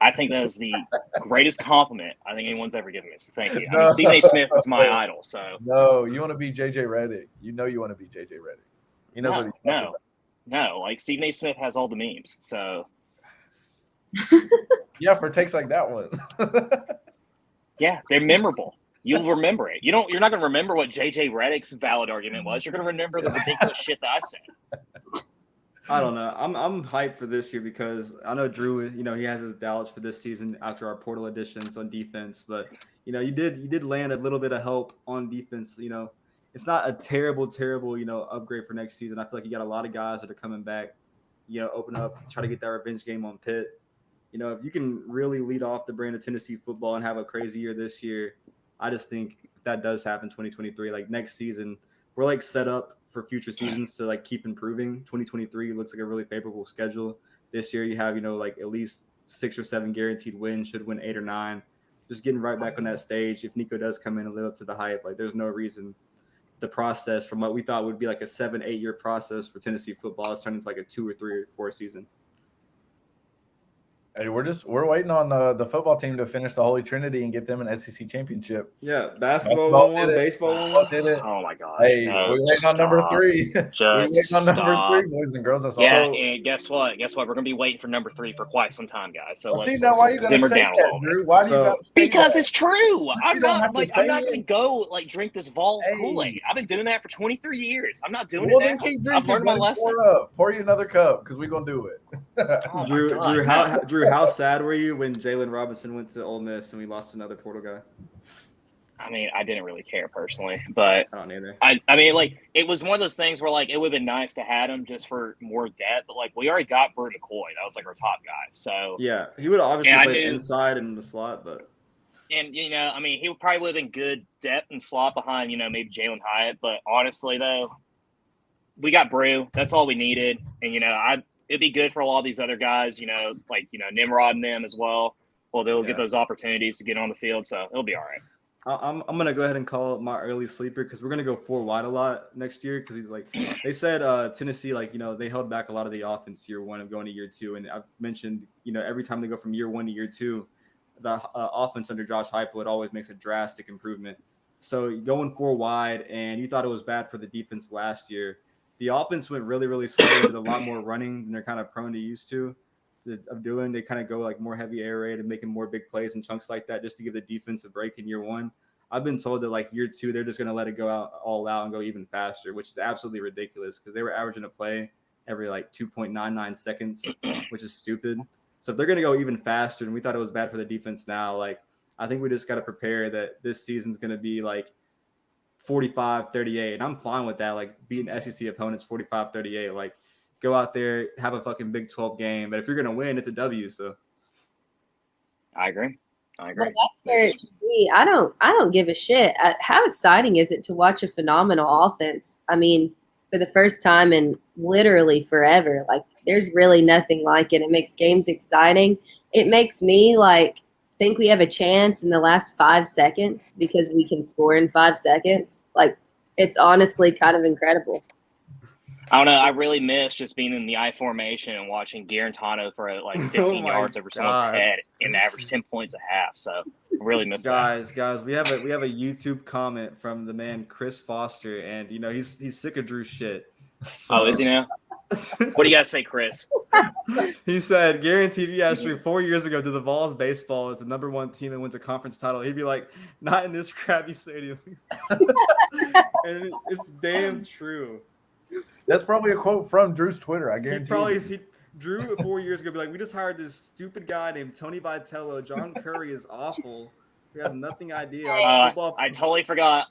I think that is the greatest compliment I think anyone's ever given me. So thank you. I mean, Stephen A. Smith is my idol. So no, you want to be JJ Redick. You want to be JJ Redick. He knows what he's talking about. No. Like Stephen A. Smith has all the memes. So yeah, for takes like that one. Yeah, they're memorable. You'll remember it. You're not going to remember what JJ Redick's valid argument was. You're going to remember the ridiculous shit that I said. I don't know. I'm hyped for this year because I know Drew, he has his doubts for this season after our portal additions on defense, but you did land a little bit of help on defense. It's not a terrible, upgrade for next season. I feel like you got a lot of guys that are coming back, open up, try to get that revenge game on Pitt. If you can really lead off the brand of Tennessee football and have a crazy year this year, I just think that does happen 2023. Like next season, we're like set up for future seasons to like keep improving. 2023 looks like a really favorable schedule. This year you have, like at least 6 or 7 guaranteed wins, should win 8 or 9. Just getting right back on that stage. If Nico does come in and live up to the hype, like there's no reason the process from what we thought would be like a 7-8 year process for Tennessee football is turning into like a 2 or 3 or 4 season. Hey, we're waiting on the football team to finish the Holy Trinity and get them an SEC championship. Yeah, basketball won, baseball did it. Oh my gosh! Hey, we're waiting on number 3. We're waiting on number 3, boys and girls. That's all. And guess what? We're gonna be waiting for number 3 for quite some time, guys. So let's simmer down a little bit. Why do you because it's true. I'm not gonna go like drink this Vols Kool-Aid. I've been doing that for 23 years. I'm not doing it now. Keep drinking. I've learned my lesson. Pour you another cup because we're gonna do it. Oh Drew, how sad were you when Jalen Robinson went to Ole Miss and we lost another portal guy? I mean, I didn't really care personally, but I don't either. I mean, like it was one of those things where like it would have been nice to have him just for more depth, but like we already got Bert McCoy. That was like our top guy. So yeah, he would have obviously played inside and in the slot, but I mean, he probably would have been good depth and slot behind maybe Jalen Hyatt. But honestly, though, we got Brew. That's all we needed, and it'd be good for a lot of these other guys, like Nimrod and them as well. Well, they'll get those opportunities to get on the field, so it'll be all right. I'm gonna go ahead and call my early sleeper because we're gonna go 4 wide a lot next year because he's like they said Tennessee they held back a lot of the offense year 1 of going to year 2, and I've mentioned every time they go from year 1 to year 2, the offense under Josh Heupel always makes a drastic improvement. So going 4 wide, and you thought it was bad for the defense last year. The offense went really, really slow with a lot more running than they're kind of prone to used to doing. They kind of go like more heavy air raid and making more big plays and chunks like that just to give the defense a break in year 1. I've been told that like year 2, they're just going to let it go all out and go even faster, which is absolutely ridiculous because they were averaging a play every like 2.99 seconds, which is stupid. So if they're going to go even faster, and we thought it was bad for the defense now, like I think we just got to prepare that this season's going to be like 45-38, and I'm fine with that. Like beating SEC opponents 45-38, like go out there, have a fucking Big 12 game. But if you're gonna win, it's a W. So I agree. Well, that's where it should be. I don't give a shit. How exciting is it to watch a phenomenal offense? I mean, for the first time in literally forever, like there's really nothing like it. It makes games exciting. It makes me like think we have a chance in the last 5 seconds because we can score in 5 seconds. Like it's honestly kind of incredible. I don't know. I really miss just being in the I formation and watching Garantano throw like 15 yards over someone's head and average 10 points a half. So I really miss that. Guys, we have a YouTube comment from the man Chris Foster, and he's sick of Drew's shit. So. Oh, is he now? What do you got to say, Chris? He said, Guaranteed TV asked Drew 4 years ago, did the Vols baseball as the #1 team and wins a conference title? He'd be like, not in this crappy stadium. And it's damn true. That's probably a quote from Drew's Twitter. I guarantee. Drew 4 years ago be like, we just hired this stupid guy named Tony Vitello. John Curry is awful. We have nothing idea. I totally forgot.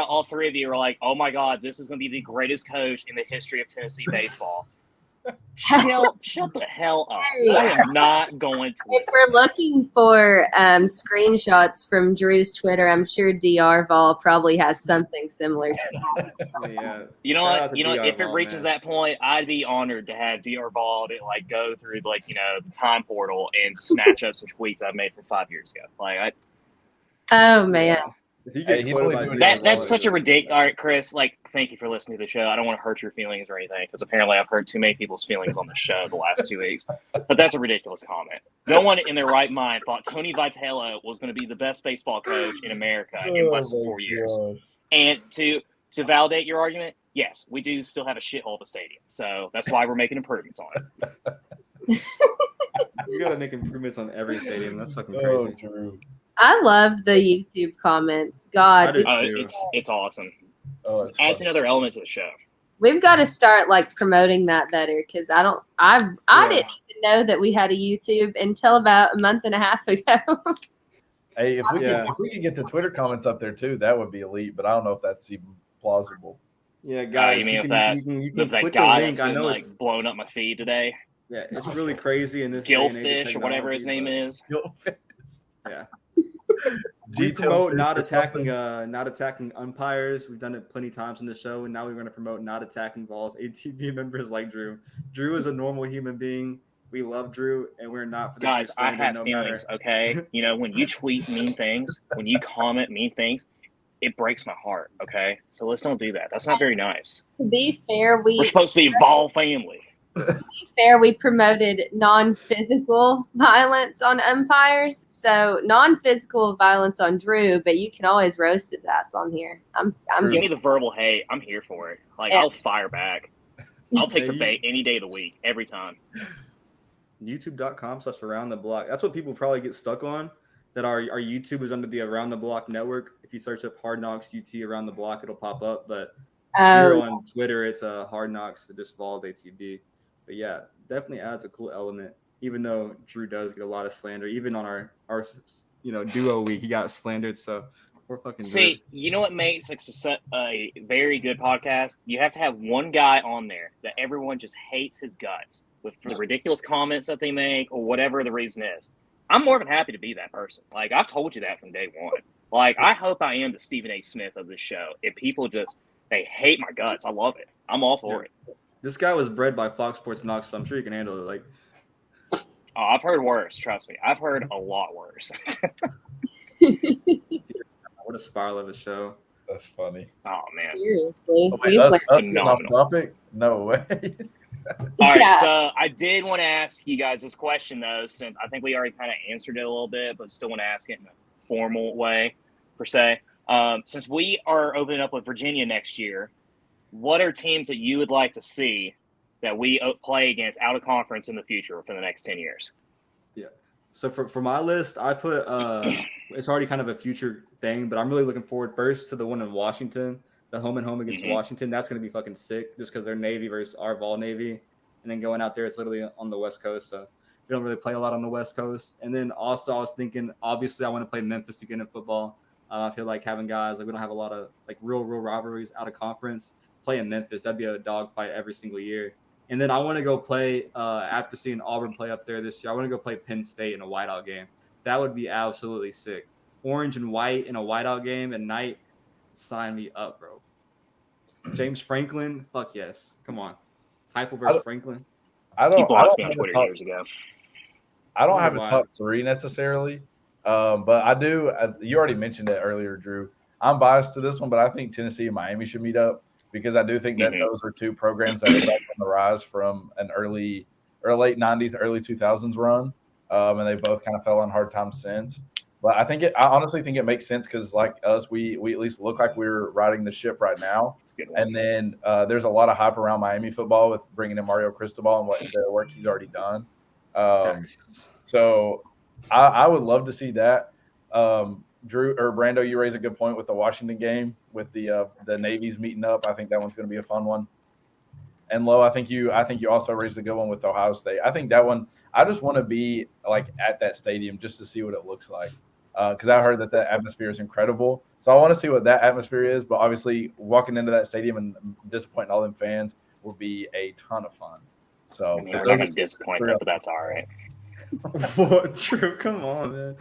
All three of you were like, oh my God, this is going to be the greatest coach in the history of Tennessee baseball. Shut the hell up. I am not going to. If we're looking for screenshots from Drew's Twitter, I'm sure DR Vol probably has something similar to that. Yeah. You know what? If it reaches that point, I'd be honored to have DR Vol to go through the time portal and snatch up some tweets I've made from 5 years ago. Oh man. That's such a ridiculous. All right, Chris. Thank you for listening to the show. I don't want to hurt your feelings or anything because apparently I've hurt too many people's feelings on the show the last 2 weeks. But that's a ridiculous comment. No one in their right mind thought Tony Vitello was going to be the best baseball coach in America in less than 4 years. And to validate your argument, yes, we do still have a shithole of a stadium. So that's why we're making improvements on it. You got to make improvements on every stadium. That's fucking crazy. I love the YouTube comments. God, it's awesome. It adds another element to the show. We've got to start promoting that better because I didn't even know that we had a YouTube until about a month and a half ago. Hey, if we could get the Twitter comments up there too, that would be elite. But I don't know if that's even plausible. Yeah, guys. You mean you can that click guy the link. that's been blowing up my feed today? Yeah, it's really crazy in this Gilfish or whatever his name is. Yeah. We promote not attacking umpires. We've done it plenty of times in the show, and now we're going to promote not attacking Vols ATB members like Drew. Drew is a normal human being. We love Drew, and we're not for the guys. I have feelings, okay? When you tweet mean things, when you comment mean things, it breaks my heart, okay? So let's don't do that. That's not very nice. To be fair, we're supposed to be a Vol family. To be fair, we promoted non-physical violence on umpires, so non-physical violence on Drew, but you can always roast his ass on here. Give me the verbal hate. I'm here for it. I'll fire back. I'll take the bait any day of the week, every time. YouTube.com/Around the Block. That's what people probably get stuck on. That our YouTube is under the Around the Block network. If you search up Hard Knocks UT Around the Block, it'll pop up. But here on Twitter, it's Hard Knocks, just Vols ATB. But yeah, definitely adds a cool element. Even though Drew does get a lot of slander, even on our duo week, he got slandered. So we're fucking. See, good. You know what makes a very good podcast? You have to have one guy on there that everyone just hates his guts with the ridiculous comments that they make or whatever the reason is. I'm more than happy to be that person. I've told you that from day one. I hope I am the Stephen A. Smith of this show. If people they hate my guts, I love it. I'm all for it. This guy was bred by Fox Sports Knox, so I'm sure you can handle it. Oh, I've heard worse. Trust me, I've heard a lot worse. What a spiral of a show. That's funny. Oh man. Seriously, us getting off topic? No way. All right, so I did want to ask you guys this question though, since I think we already kind of answered it a little bit, but still want to ask it in a formal way, per se. Since we are opening up with Virginia next year, what are teams that you would like to see that we play against out of conference in the future for the next 10 years? Yeah. So for my list, I put it's already kind of a future thing, but I'm really looking forward first to the one in Washington, the home and home against Washington. That's going to be fucking sick just because they're Navy versus our Vol Navy. And then going out there, it's literally on the West Coast. So we don't really play a lot on the West Coast. And then also I was thinking, obviously, I want to play Memphis again in football. I feel like having guys, we don't have a lot of real rivalries out of conference. Play in Memphis, that'd be a dogfight every single year. And then I want to go play after seeing Auburn play up there this year. I want to go play Penn State in a whiteout game. That would be absolutely sick. Orange and white in a whiteout game at night. Sign me up, bro. James Franklin, fuck yes. Come on, Heupel versus Franklin. I don't have a top three necessarily, but I do. You already mentioned it earlier, Drew. I'm biased to this one, but I think Tennessee and Miami should meet up. because I do think that those are two programs that are back on the rise from an early or late 90s, early 2000s run. And they both kind of fell on hard times since. But I honestly think it makes sense because, like us, we at least look like we're riding the ship right now. And then there's a lot of hype around Miami football with bringing in Mario Cristobal and what the work he's already done. So I would love to see that. Drew or Brando, you raise a good point with the Washington game with the Navies meeting up. I think that one's going to be a fun one. And Lo, I think you also raised a good one with Ohio State. I think that one. I just want to be like at that stadium just to see what it looks like, because I heard that the atmosphere is incredible. So I want to see what that atmosphere is. But obviously, walking into that stadium and disappointing all them fans will be a ton of fun. So I mean, we're not going to disappoint them, but that's all right. What? True. Come on, man.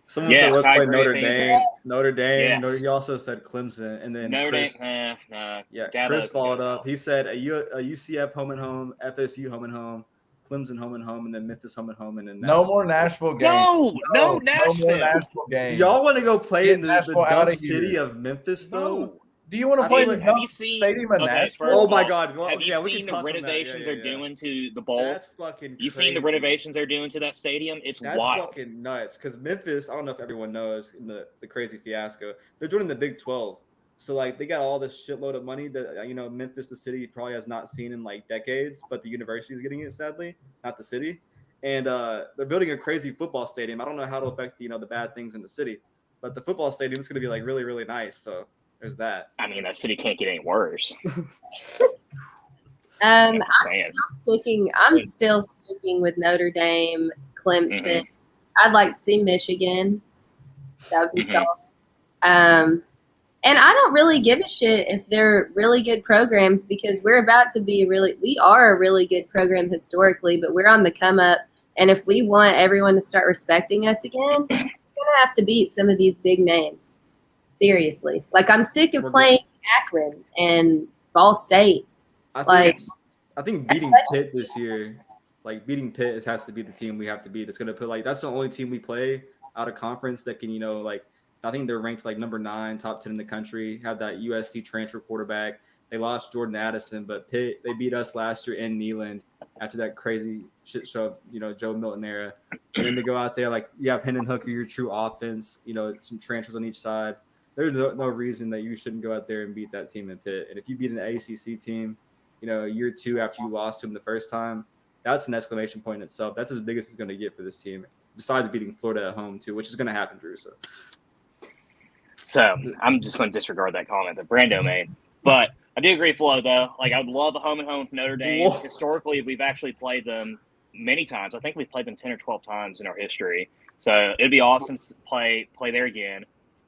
Someone said let's play Notre Dame. Notre Dame. Yes. He also said Clemson, and then Notre Chris. Dame. Chris followed up. He said a UCF home and home, FSU home and home, Clemson home and home, and then Memphis home and home, and then no more Nashville games. No Nashville. No more Nashville games. Do y'all want to go play in the dumb city of Memphis though? No. Do you want to play in the dumb stadium in Nashville? Oh my God! Well, have you seen the renovations they're doing to the bowl? That's fucking crazy. You seen the renovations they're doing to that stadium? That's wild. That's fucking nuts. Because Memphis, I don't know if everyone knows in the crazy fiasco, they're joining the Big 12. So like they got all this shitload of money that Memphis, the city, probably has not seen in like decades, but the university is getting it, sadly, not the city. And they're building a crazy football stadium. I don't know how it'll affect the bad things in the city, but the football stadium is going to be like really, really nice. So there's that. I mean, that city can't get any worse. I'm still sticking with Notre Dame, Clemson. Mm-hmm. I'd like to see Michigan. That would be solid. And I don't really give a shit if they're really good programs, because we are a really good program historically, but we're on the come up. And if we want everyone to start respecting us again, we're going to have to beat some of these big names. Seriously. Like, I'm sick of playing Akron and Ball State. I think beating Pitt this year, Pitt has to be the team we have to beat. It's going to put, that's the only team we play out of conference that can, I think they're ranked number 9, top 10 in the country, have that USC transfer quarterback. They lost Jordan Addison, but Pitt, they beat us last year in Neyland after that crazy shit show, Joe Milton era. And then to go out there, you have Hendon Hooker, your true offense, some transfers on each side. There's no reason that you shouldn't go out there and beat that team in Pitt. And if you beat an ACC team, year 2 after you lost to them the first time, that's an exclamation point in itself. That's as big as it's going to get for this team, besides beating Florida at home too, which is going to happen, Drew. So I'm just going to disregard that comment that Brando made. But I do agree, Flo, though. I would love a home and home with Notre Dame. Whoa. Historically, we've actually played them many times. I think we've played them 10 or 12 times in our history. So it'd be awesome to play there again.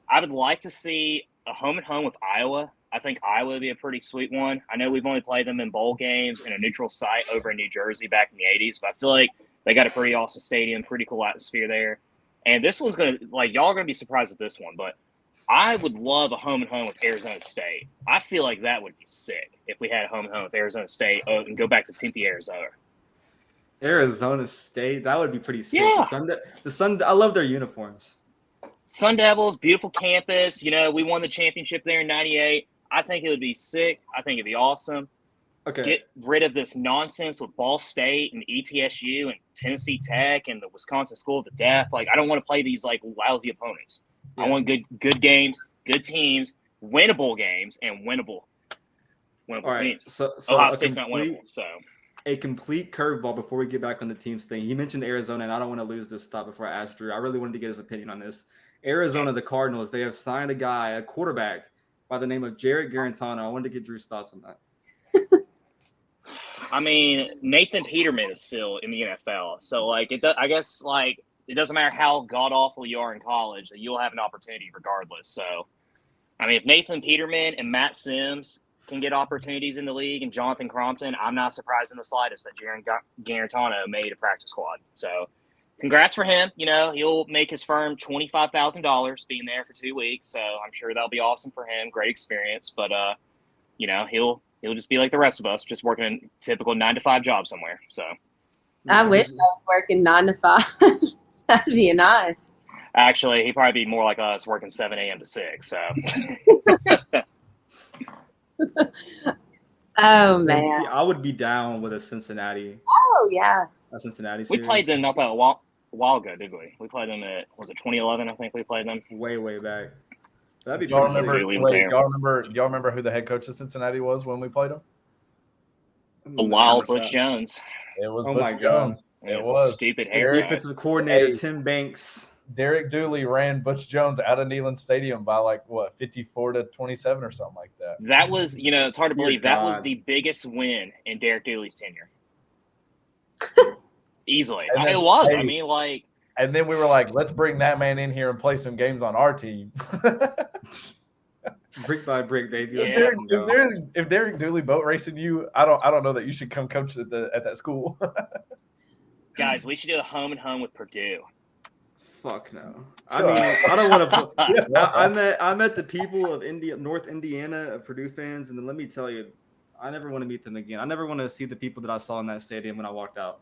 I would like to see a home and home with Iowa. I think Iowa would be a pretty sweet one. I know we've only played them in bowl games in a neutral site over in New Jersey back in the 80s, but I feel like they got a pretty awesome stadium, pretty cool atmosphere there. And this one's going to – y'all are going to be surprised at this one, but – I would love a home and home with Arizona State. I feel like that would be sick if we had a home and home with Arizona State and go back to Tempe, Arizona. Arizona State, that would be pretty sick. Yeah. I love their uniforms. Sun Devils, beautiful campus. We won the championship there in '98. I think it would be sick. I think it'd be awesome. Okay. Get rid of this nonsense with Ball State and ETSU and Tennessee Tech and the Wisconsin School of the Deaf. I don't want to play these lousy opponents. Yeah. I want good games, good teams, winnable games, and winnable teams. So Ohio State's not winnable. So a complete curveball before we get back on the teams thing. You mentioned Arizona, and I don't want to lose this thought before I ask Drew. I really wanted to get his opinion on this. Arizona, the Cardinals, they have signed a quarterback by the name of Jarrett Garantano. I wanted to get Drew's thoughts on that. I mean, Nathan Peterman is still in the NFL, so I guess it doesn't matter how god-awful you are in college, you'll have an opportunity regardless. So, I mean, if Nathan Peterman and Matt Sims can get opportunities in the league and Jonathan Crompton, I'm not surprised in the slightest that Jaron Garantano made a practice squad. So, congrats for him. He'll make his firm $25,000 being there for 2 weeks. So, I'm sure that'll be awesome for him. Great experience. But, he'll just be like the rest of us, just working a typical 9-to-5 job somewhere. So, I wish I was working 9 to 5. That'd be nice. Actually, he'd probably be more like us, working 7 a.m. to 6. So, Oh Cincy, man. I would be down with a Cincinnati Yeah. series. We played them not that a while ago, did we? We played them at, was it 2011? I think we played them. way back. That'd be Y'all pretty remember? sick. Wait, y'all remember who the head coach of Cincinnati was when we played him? The wild Butch Jones. It was Oh Butch my God. Jones. It was Stupid The haircut. defensive coordinator Hey. Tim Banks. Derek Dooley ran Butch Jones out of Neyland Stadium by 54-27 or something like that. That was, it's hard to Dear believe that was God. the biggest win in Derek Dooley's tenure. Easily. And then- It was. hey. I mean, like, And then we were like, let's bring that man in here and play some games on our team. Brick by brick, baby. Let's Yeah. fucking go. if Derek Dooley boat racing you, I don't know that you should come coach at that school. guys, we should do a home and home with Purdue. Fuck no. Sure. I mean, I don't want to. Yeah. I met the people of North Indiana, of Purdue fans, and then let me tell you, I never want to meet them again. I never want to see the people that I saw in that stadium when I walked out.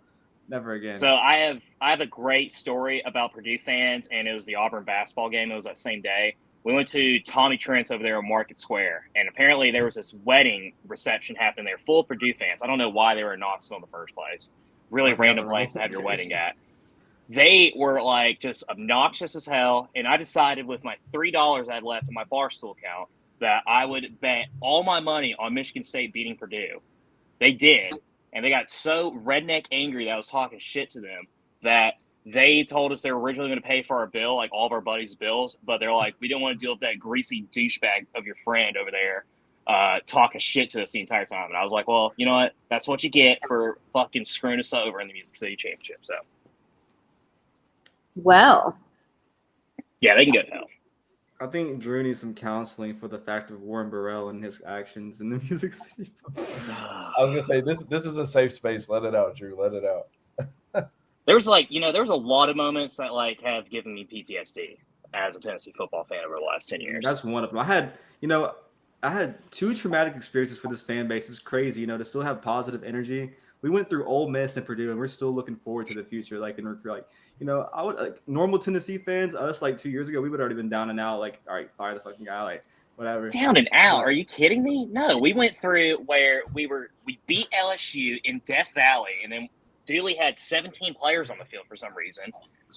Never again. So I have a great story about Purdue fans, and it was the Auburn basketball game. It was that same day. We went to Tommy Trent's over there on Market Square, and apparently there was this wedding reception happening there full of Purdue fans. I don't know why they were in Knoxville in the first place. Really random place to have your wedding at. They were just obnoxious as hell, and I decided with my $3 I had left in my Barstool account that I would bet all my money on Michigan State beating Purdue. They did, and they got so redneck angry that I was talking shit to them that they told us they were originally going to pay for our bill, all of our buddies' bills, but they're like, we don't want to deal with that greasy douchebag of your friend over there talking shit to us the entire time. And I was like, well, you know what? That's what you get for fucking screwing us over in the Music City Championship. So, Well. yeah, they can go to hell. I think Drew needs some counseling for the fact of Warren Burrell and his actions in the Music City. I was gonna say this is a safe space. Let it out, Drew. Let it out. There was there was a lot of moments that have given me PTSD as a Tennessee football fan over the last 10 years. That's one of them. I had 2 traumatic experiences for this fan base. It's crazy, to still have positive energy. We went through Ole Miss and Purdue, and we're still looking forward to the future. I would normal Tennessee fans, us 2 years ago, we would already been down and out. All right, fire the fucking guy, whatever. Down and out? Are you kidding me? No, we went through where we beat LSU in Death Valley, and then Dooley had 17 players on the field for some reason,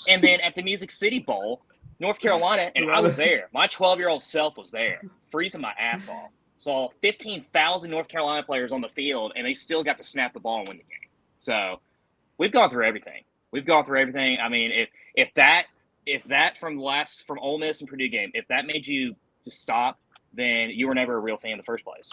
and then at the Music City Bowl, North Carolina, and I was there. My 12-year-old self was there, freezing my ass off. Saw 15,000 North Carolina players on the field, and they still got to snap the ball and win the game. So we've gone through everything. I mean, if that from Ole Miss and Purdue game, if that made you just stop, then you were never a real fan in the first place.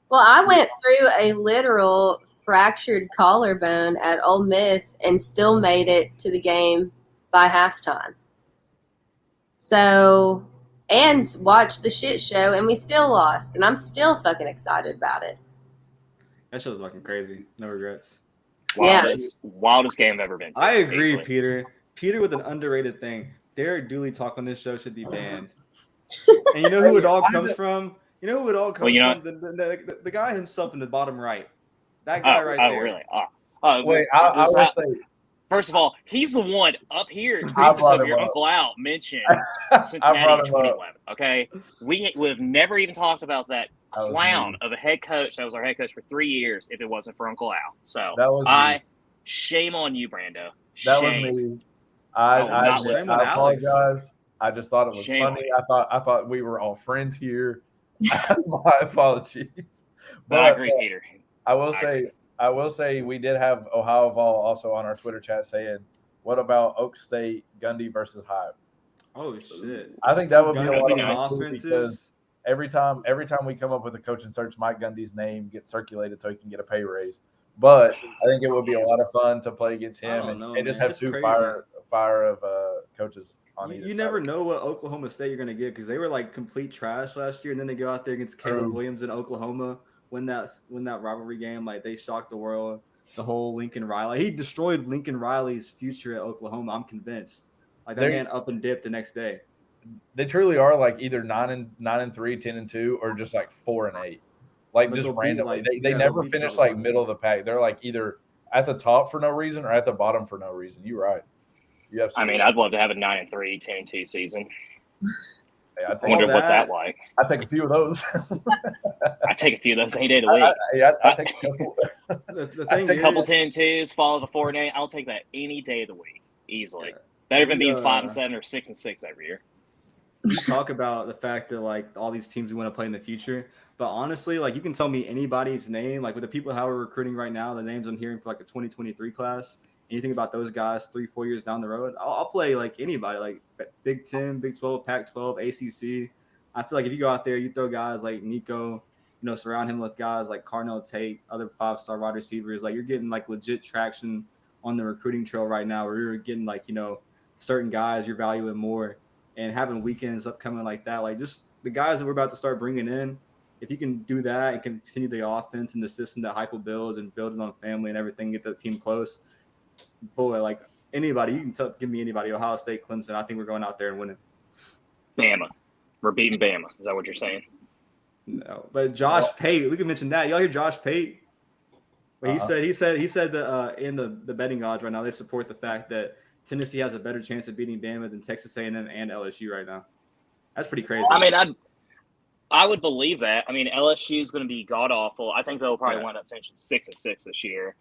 Well, I went through a literal fractured collarbone at Ole Miss and still made it to the game by halftime. So, and watched the shit show, and we still lost, and I'm still fucking excited about it. That show's fucking crazy. No regrets. Wildest game I've ever been to. I agree, easily. Peter. Peter with an underrated thing. Derek Dooley talk on this show should be banned. And you know who it all comes from? You know who it all comes from? The guy himself in the bottom right. That guy right there. Oh, really? Wait, I will say. First of all, he's the one up here. Your Uncle Al mentioned Cincinnati in 2011. Okay, we would have never even talked about that clown of a head coach that was our head coach for 3 years if it wasn't for Uncle Al. So shame on you, Brando. That was me. I apologize. I just thought it was funny. I thought we were all friends here. My apologies. But I agree, Peter. I will say we did have Ohio Vol also on our Twitter chat saying, "What about Oak State Gundy versus Hype?" Oh shit! I think that would be a lot of fun because every time we come up with a coaching search, Mike Gundy's name gets circulated so he can get a pay raise. But I think it would be a lot of fun to play against him and just have two fire of coaches on either side. You never know what Oklahoma State you're going to get because they were complete trash last year, and then they go out there against Caleb Williams in Oklahoma, win that rivalry game. They shocked the world. The whole Lincoln Riley, he destroyed Lincoln Riley's future at Oklahoma. I'm convinced. That man up and dipped the next day. They truly are either 9-3, 10-2, or just 4-8. Just randomly. They never finish middle of the pack. They're either at the top for no reason or at the bottom for no reason. You're right. I'd love to have a 9-3, 10-2 season. Hey, I wonder what's that like. I take a few of those. I take a few of those any day of the week. I take a couple. The That's thing a couple is, 10-2s, follow the 4-8. I'll take that any day of the week, easily. Yeah. Better than being 5-7 or 6-6 every year. we talk about the fact that like all these teams we want to play in the future, but honestly, like you can tell me anybody's name, like with the people how we're recruiting right now, the names I'm hearing for like a 2023 class. Anything about those guys 3-4 years down the road, I'll play like anybody, like Big 10, Big 12, Pac-12, ACC. I feel like if you go out there, you throw guys like Nico, surround him with guys like Carnell Tate, other 5-star wide receivers, like you're getting like legit traction on the recruiting trail right now, where you're getting like certain guys you're valuing more. And having weekends upcoming like that, like just the guys that we're about to start bringing in, if you can do that and continue the offense and the system that Heupel builds and build it on family and everything, get the team close, boy, like anybody, you can give me anybody, Ohio State, Clemson, I think we're going out there and winning. Bama. We're beating Bama. Is that what you're saying? No, but Josh Pate, we can mention that. Y'all hear Josh Pate? He said that in the betting odds right now, they support the fact that Tennessee has a better chance of beating Bama than Texas A&M and LSU right now. That's pretty crazy. I mean, I would believe that. I mean, LSU is going to be god awful. I think they'll probably wind up finishing 6-6 this year.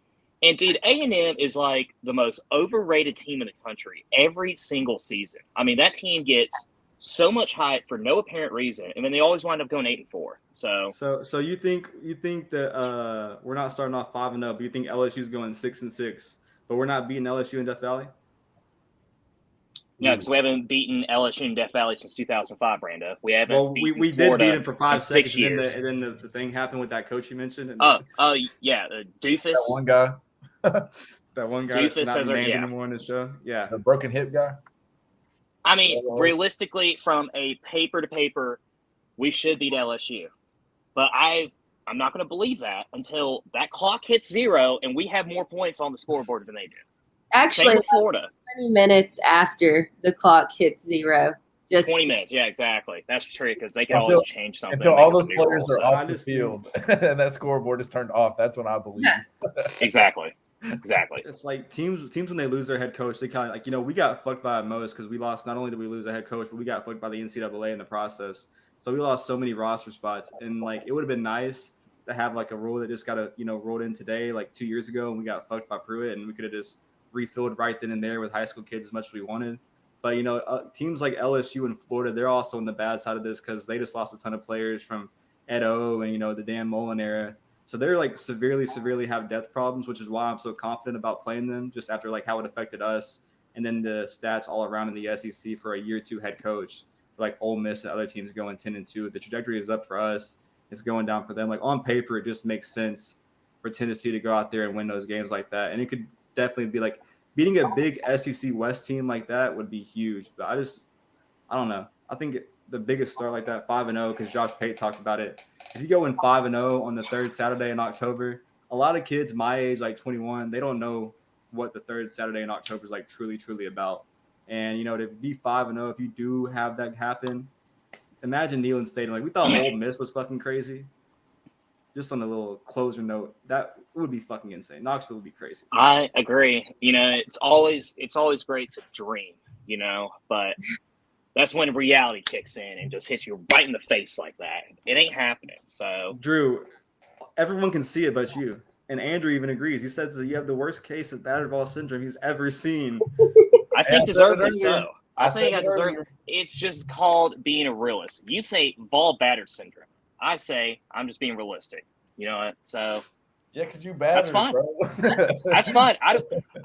And dude, A&M is like the most overrated team in the country every single season. I mean, that team gets so much hype for no apparent reason, and then they always wind up going 8-4. So you think that we're not starting off 5-0, but you think LSU's going 6-6, but we're not beating LSU in Death Valley? No, because we haven't beaten LSU in Death Valley since 2005, Brando. We haven't. Well, we did beat him for 5 seconds, and then the thing happened with that coach you mentioned. Oh, yeah, Doofus. That one guy. That one guy Doofus that's not named anymore in this show. Yeah, the broken hip guy. I mean, realistically, from a paper to paper, we should beat LSU, but I'm not going to believe that until that clock hits 0 and we have more points on the scoreboard than they do. Actually, Florida. 20 minutes after the clock hits 0. Just 20 minutes, yeah, exactly. That's true, because they can always change something. Until all those players are off the field and that scoreboard is turned off, that's when I believe. Yeah. Exactly. It's like teams when they lose their head coach, they kind of like, we got fucked by most because we lost. Not only did we lose a head coach, but we got fucked by the NCAA in the process. So we lost so many roster spots, and like it would have been nice to have like a rule that just got rolled in today, like 2 years ago, and we got fucked by Pruitt, and we could have just refilled right then and there with high school kids as much as we wanted. But teams like LSU and Florida, they're also on the bad side of this because they just lost a ton of players from Ed O and the Dan Mullen era. So they're like severely have depth problems, which is why I'm so confident about playing them just after like how it affected us and then the stats all around in the SEC for a year 2 head coach, like Ole Miss and other teams going 10-2. The trajectory is up for us. It's going down for them. Like on paper, it just makes sense for Tennessee to go out there and win those games like that. And it could definitely be like beating a big SEC West team like that would be huge. But I don't know. I think the biggest start like that, 5-0, because Josh Pate talked about it. If you go in 5-0 on the third Saturday in October, a lot of kids my age, like 21, they don't know what the third Saturday in October is like truly about. And, to be 5-0, if you do have that happen, imagine Neyland Stadium. Like, we thought Ole Miss was fucking crazy. Just on a little closer note, that would be fucking insane. Knoxville would be crazy. I agree. It's always great to dream, but that's when reality kicks in and just hits you right in the face like that. It ain't happening. So, Drew, everyone can see it but you. And Andrew even agrees. He says that you have the worst case of battered ball syndrome he's ever seen. I think deservedly so. I think I deserve it. It's just called being a realist. You say ball battered syndrome. I say I'm just being realistic. You know what? So yeah, because you battered. That's fine. Bro. That's fine. I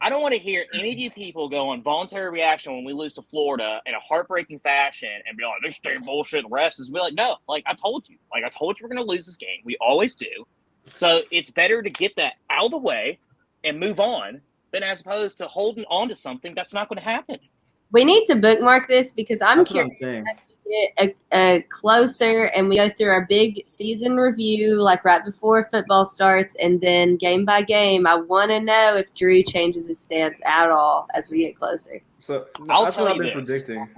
don't want to hear any of you people go on voluntary reaction when we lose to Florida in a heartbreaking fashion and be like, "This damn bullshit." The refs is be like, "No, like I told you we're gonna lose this game. We always do." So it's better to get that out of the way and move on than as opposed to holding on to something that's not going to happen. We need to bookmark this because I'm That's curious what I'm saying. as we get closer and we go through our big season review, like right before football starts, and then game by game. I want to know if Drew changes his stance at all as we get closer. So I'll that's tell what I've you been this. predicting.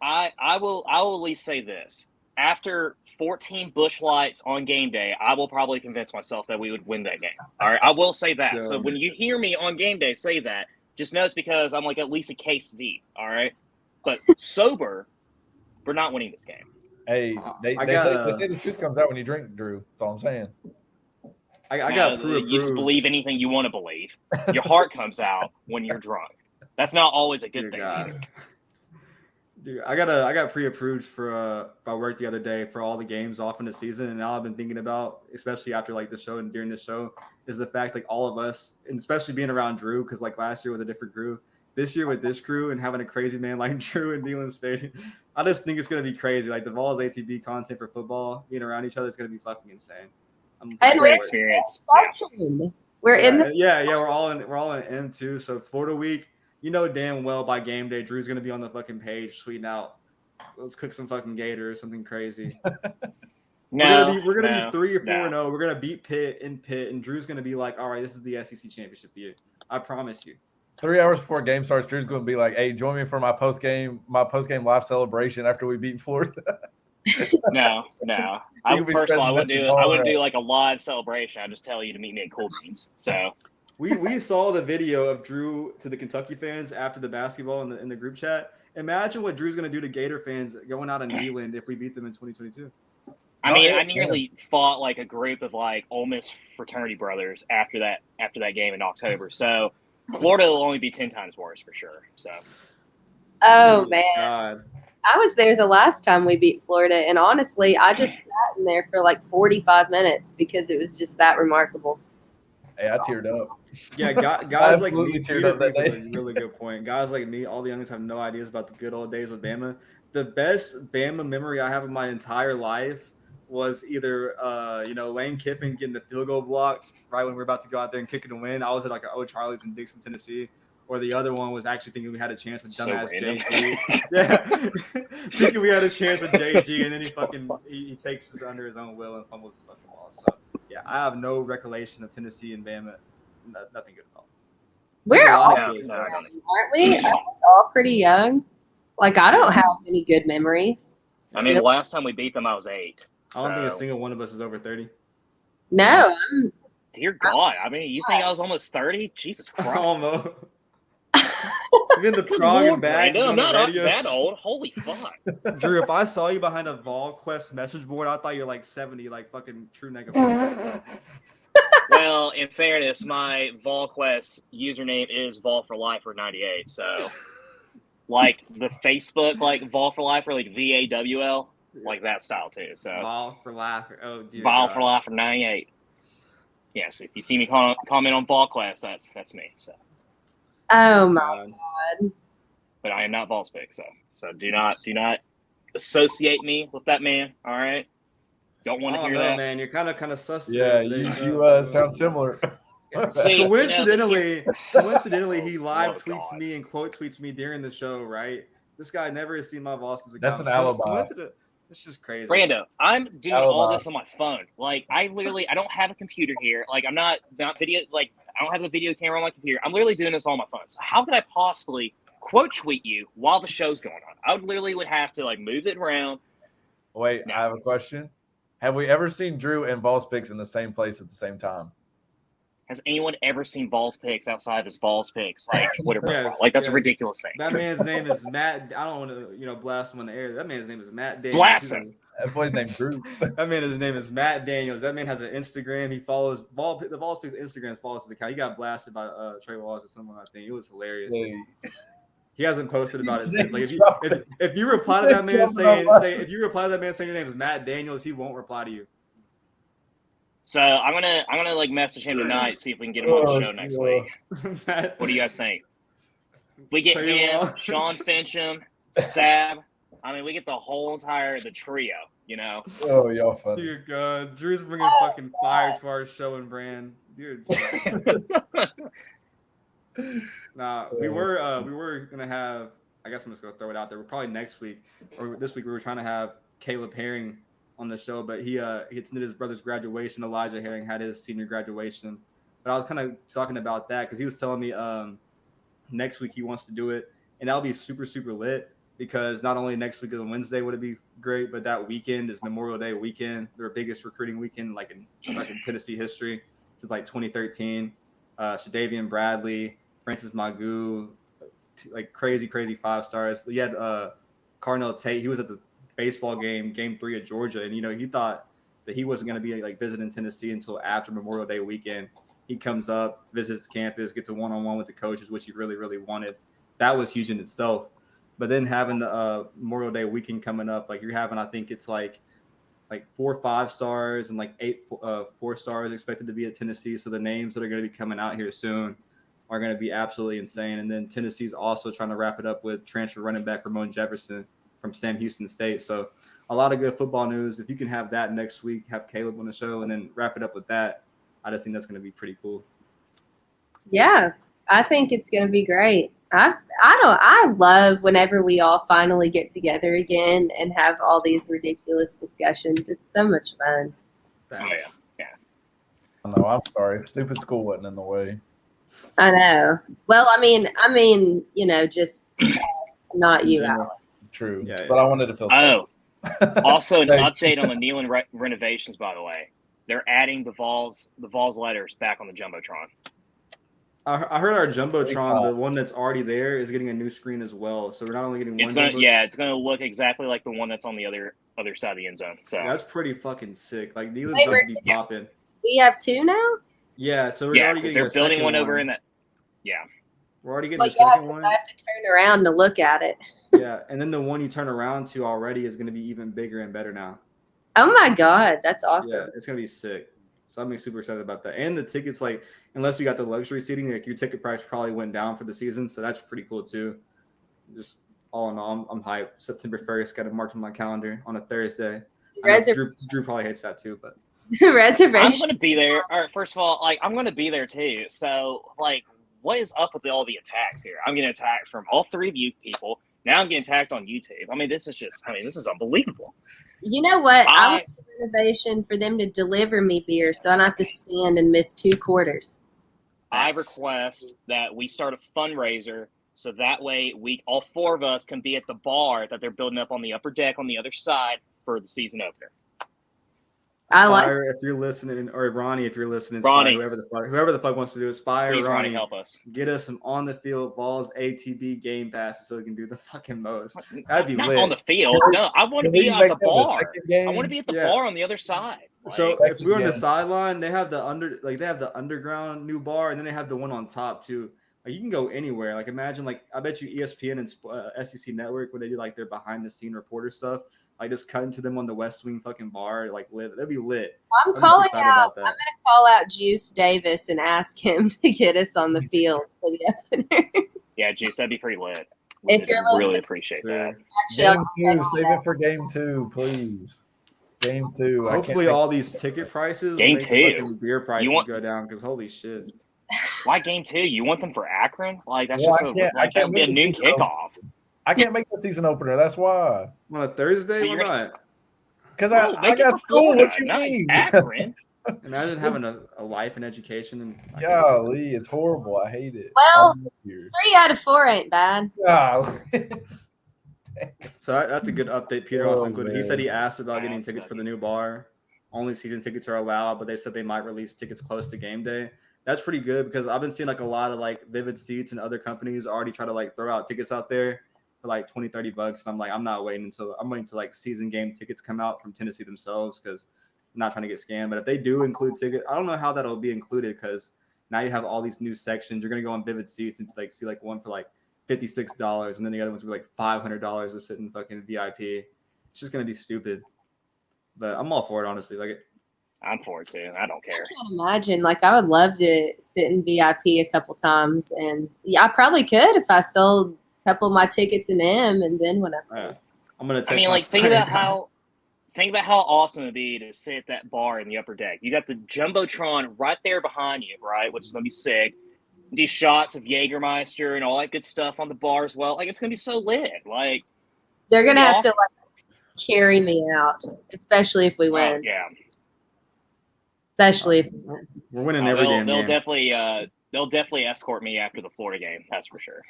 I will at least say this. After 14 Busch Lights on game day, I will probably convince myself that we would win that game. All right, I will say that. Yeah. So when you hear me on game day say that, just know it's because I'm like at least a case deep. All right, but sober, We're not winning this game. Hey, they say the truth comes out when you drink, Drew. That's all I'm saying. I got you just believe anything you want to believe. Your heart comes out when you're drunk. That's not always a good thing either. Dude, I got pre-approved for by work the other day for all the games off in the season, and now I've been thinking about, especially after like the show and during the show, is the fact like all of us, and especially being around Drew, because like last year was a different crew. This year with this crew and having a crazy man like Drew in Neyland Stadium, I just think it's gonna be crazy. Like the Vols ATB content for football, being around each other is gonna be fucking insane. And we're experience. We're in the we're all in M2. So Florida week. You know damn well by game day, Drew's gonna be on the fucking page tweeting out, "Let's cook some fucking gator" or something crazy. We're gonna be 3 or 4-0. We're gonna beat Pitt in Pitt, and Drew's gonna be like, "All right, this is the SEC championship year. I promise you." 3 hours before game starts, Drew's gonna be like, "Hey, join me for my post game live celebration after we beat Florida." No. First of all, I wouldn't do like a live celebration. I'd just tell you to meet me at Cool Beans. So. We saw the video of Drew to the Kentucky fans after the basketball in the group chat. Imagine what Drew's going to do to Gator fans going out of Neyland if we beat them in 2022. I mean, I nearly fought like a group of like Ole Miss fraternity brothers after that game in October. So Florida will only be 10 times worse for sure. So. Oh man, God. I was there the last time we beat Florida, and honestly, I just sat in there for like 45 minutes because it was just that remarkable. Hey, I teared up. Yeah, guys like me, teared up that day. A really good point. Guys like me, all the youngins have no ideas about the good old days with Bama. The best Bama memory I have of my entire life was either Lane Kiffin getting the field goal blocked right when we were about to go out there and kick it to win. I was at like an O'Charlie's in Dixon, Tennessee. Or the other one was actually thinking we had a chance with dumbass JG. Yeah, thinking we had a chance with JG, and then he takes us under his own will and fumbles the fucking ball. So yeah, I have no recollection of Tennessee and Bama. Nothing good at all. We're all young, aren't we? Aren't we all pretty young? Like I don't have any good memories. I mean, the last time we beat them, I was 8. I don't think a single one of us is over 30. No, Dear God, I mean, you think I was almost 30? Jesus Christ! Almost. Even the prong and back. I'm not that old. Holy fuck. Drew, if I saw you behind a VolQuest message board, I thought you're like 70, like fucking true nigga. Well, in fairness, my VolQuest username is Vol for Life or 98. So, like the Facebook, like Vol for Life or like VAWL, like that style too. So Vol for Life. Oh dear. Vol for Life or 98. Yeah. So if you see me comment on VolQuest, that's me. So. Oh my God. But I am not VolSpick, so do not associate me with that man. All right. Don't want to hear that, man. You're kind of sus. Yeah, you sound similar. See, coincidentally, he live tweets me and quote tweets me during the show. Right? This guy never has seen my Vols. That's an alibi. It's just crazy. Brando, I'm doing all this on my phone. Like I don't have a computer here. Like I'm not video. Like I don't have the video camera on my computer. I'm literally doing this on my phone. So how could I possibly quote tweet you while the show's going on? I would have to like move it around. Wait, I have a question. Have we ever seen Drew and VolSpicks in the same place at the same time? Has anyone ever seen VolSpicks outside of his VolSpicks? Like Twitter, like that's a ridiculous thing. That man's name is Matt. I don't want to, blast him on the air. That man's name is Matt Daniels. Blast him. That boy's named Drew. That man, his name is Matt Daniels. That man has an Instagram. He follows the VolSpicks Instagram follows his account. He got blasted by Trey Walsh or someone. I think it was hilarious. Yeah. He hasn't posted about it since. Like if you reply to that man saying your name is Matt Daniels, he won't reply to you. So I'm gonna like message him tonight, see if we can get him on the show next week. What do you guys think? We get him, Sean Fincham, Sab. I mean, we get the trio. Oh, y'all funny. Dear God, Drew's bringing fucking fire to our show and brand, dude. Nah, we were gonna have. I guess I'm just gonna throw it out there. We're probably next week or this week. We were trying to have Caleb Herring on the show, but he attended his brother's graduation. Elijah Herring had his senior graduation, but I was kind of talking about that because he was telling me next week he wants to do it, and that'll be super super lit because not only next week on Wednesday would it be great, but that weekend is Memorial Day weekend, their biggest recruiting weekend like in Tennessee history since like 2013. Shadavian Bradley, Francis Magoo, like crazy 5 stars. You had Carnell Tate. He was at the baseball game, Game 3 at Georgia, and he thought that he wasn't going to be like visiting Tennessee until after Memorial Day weekend. He comes up, visits campus, gets a one-on-one with the coaches, which he really, really wanted. That was huge in itself. But then having the Memorial Day weekend coming up, like you're having, I think it's like 4 5-stars and like 8 4-stars expected to be at Tennessee. So the names that are going to be coming out here soon are going to be absolutely insane. And then Tennessee's also trying to wrap it up with transfer running back Ramon Jefferson from Sam Houston State. So a lot of good football news. If you can have that next week, have Caleb on the show, and then wrap it up with that, I just think that's going to be pretty cool. Yeah, I think it's going to be great. I love whenever we all finally get together again and have all these ridiculous discussions. It's so much fun. Thanks. Yeah. I know. I'm sorry. Stupid school wasn't in the way. I know. Well, I mean, just us, not you, Alex. True. Yeah, But I wanted to feel special. Also, an Thanks. update on the Neyland renovations, by the way. They're adding the Vols letters back on the Jumbotron. I heard our Jumbotron, the one that's already there, is getting a new screen as well. So we're not only getting one. It's gonna look exactly like the one that's on the other side of the end zone. So that's pretty fucking sick. Like Neyland's Wait, supposed to be popping. We have 2 now? Yeah, so we're already getting they're a building second one over in that. Yeah, we're already getting Well, a second because one. I have to turn around to look at it. Yeah, and then the one you turn around to already is going to be even bigger and better now. Oh my God, that's awesome. Yeah, it's going to be sick. So I'm super excited about that. And the tickets, like, unless you got the luxury seating, like your ticket price probably went down for the season. So that's pretty cool too. Just all in all, I'm hyped. September 1st, got it marked on my calendar on a Thursday. Drew probably hates that too, but reservation. I'm going to be there. All right, first of all, I'm going to be there too. So, what is up with all the attacks here? I'm getting attacked from all 3 of you people. Now I'm getting attacked on YouTube. I mean, this is unbelievable. You know what? I want a reservation for them to deliver me beer so I don't have to stand and miss 2 quarters. I request that we start a fundraiser so that way all 4 of us can be at the bar that they're building up on the upper deck on the other side for the season opener. Aspire, if you're listening, or Ronnie, if you're listening, Ronnie, whoever the fuck wants to do Aspire, please, Ronnie, help us. Get us some on the field Vols ATB game passes so we can do the fucking most. That'd be not lit. on the field. No, I want to be at the bar. I want to be at the bar on the other side. So if we're on the sideline, they have the underground new bar, and then they have the one on top too. Like you can go anywhere. Like imagine, I bet you ESPN and SEC Network when they do their behind the scene reporter stuff. Just cut into them on the West Wing fucking bar, lit. That'd be lit. I'm calling out. I'm gonna call out Juice Davis and ask him to get us on the field for the opener. Yeah, Juice, that'd be pretty lit. If you're listening, really appreciate that. Game 2, save it for Game 2, please. Game 2. Hopefully, all these ticket prices, Game 2, beer prices go down because holy shit. Why Game 2? You want them for Akron? That's that would be a new kickoff. I can't make the season opener. That's why. On a Thursday, why not? Because I got school. What you mean? Akron. Imagine having a life and education. And golly, it's horrible. I hate it. Well, 3 out of 4 ain't bad. So that's a good update. Peter also included. He said he asked about getting tickets for the new bar. Only season tickets are allowed, but they said they might release tickets close to game day. That's pretty good because I've been seeing a lot of Vivid Seats and other companies already try to throw out tickets out there for $20-$30, and I'm I'm waiting until season game tickets come out from Tennessee themselves because I'm not trying to get scammed. But if they do include tickets, I don't know how that'll be included because now you have all these new sections. You're gonna go on Vivid Seats and see one for $56, and then the other ones will be $500 to sit in fucking VIP. It's just gonna be stupid. But I'm all for it, honestly. I'm for it too. I don't care. I can't imagine. I would love to sit in VIP a couple times, and yeah, I probably could if I sold a couple of my tickets in M, and then whenever. I'm gonna. Think about how awesome it'd be to sit at that bar in the upper deck. You got the Jumbotron right there behind you, right, which is gonna be sick. These shots of Jägermeister and all that good stuff on the bar as well. It's gonna be so lit. They're gonna have to carry me out, especially if we win. Yeah. Especially if we win. We're winning every game. They'll definitely escort me after the Florida game. That's for sure.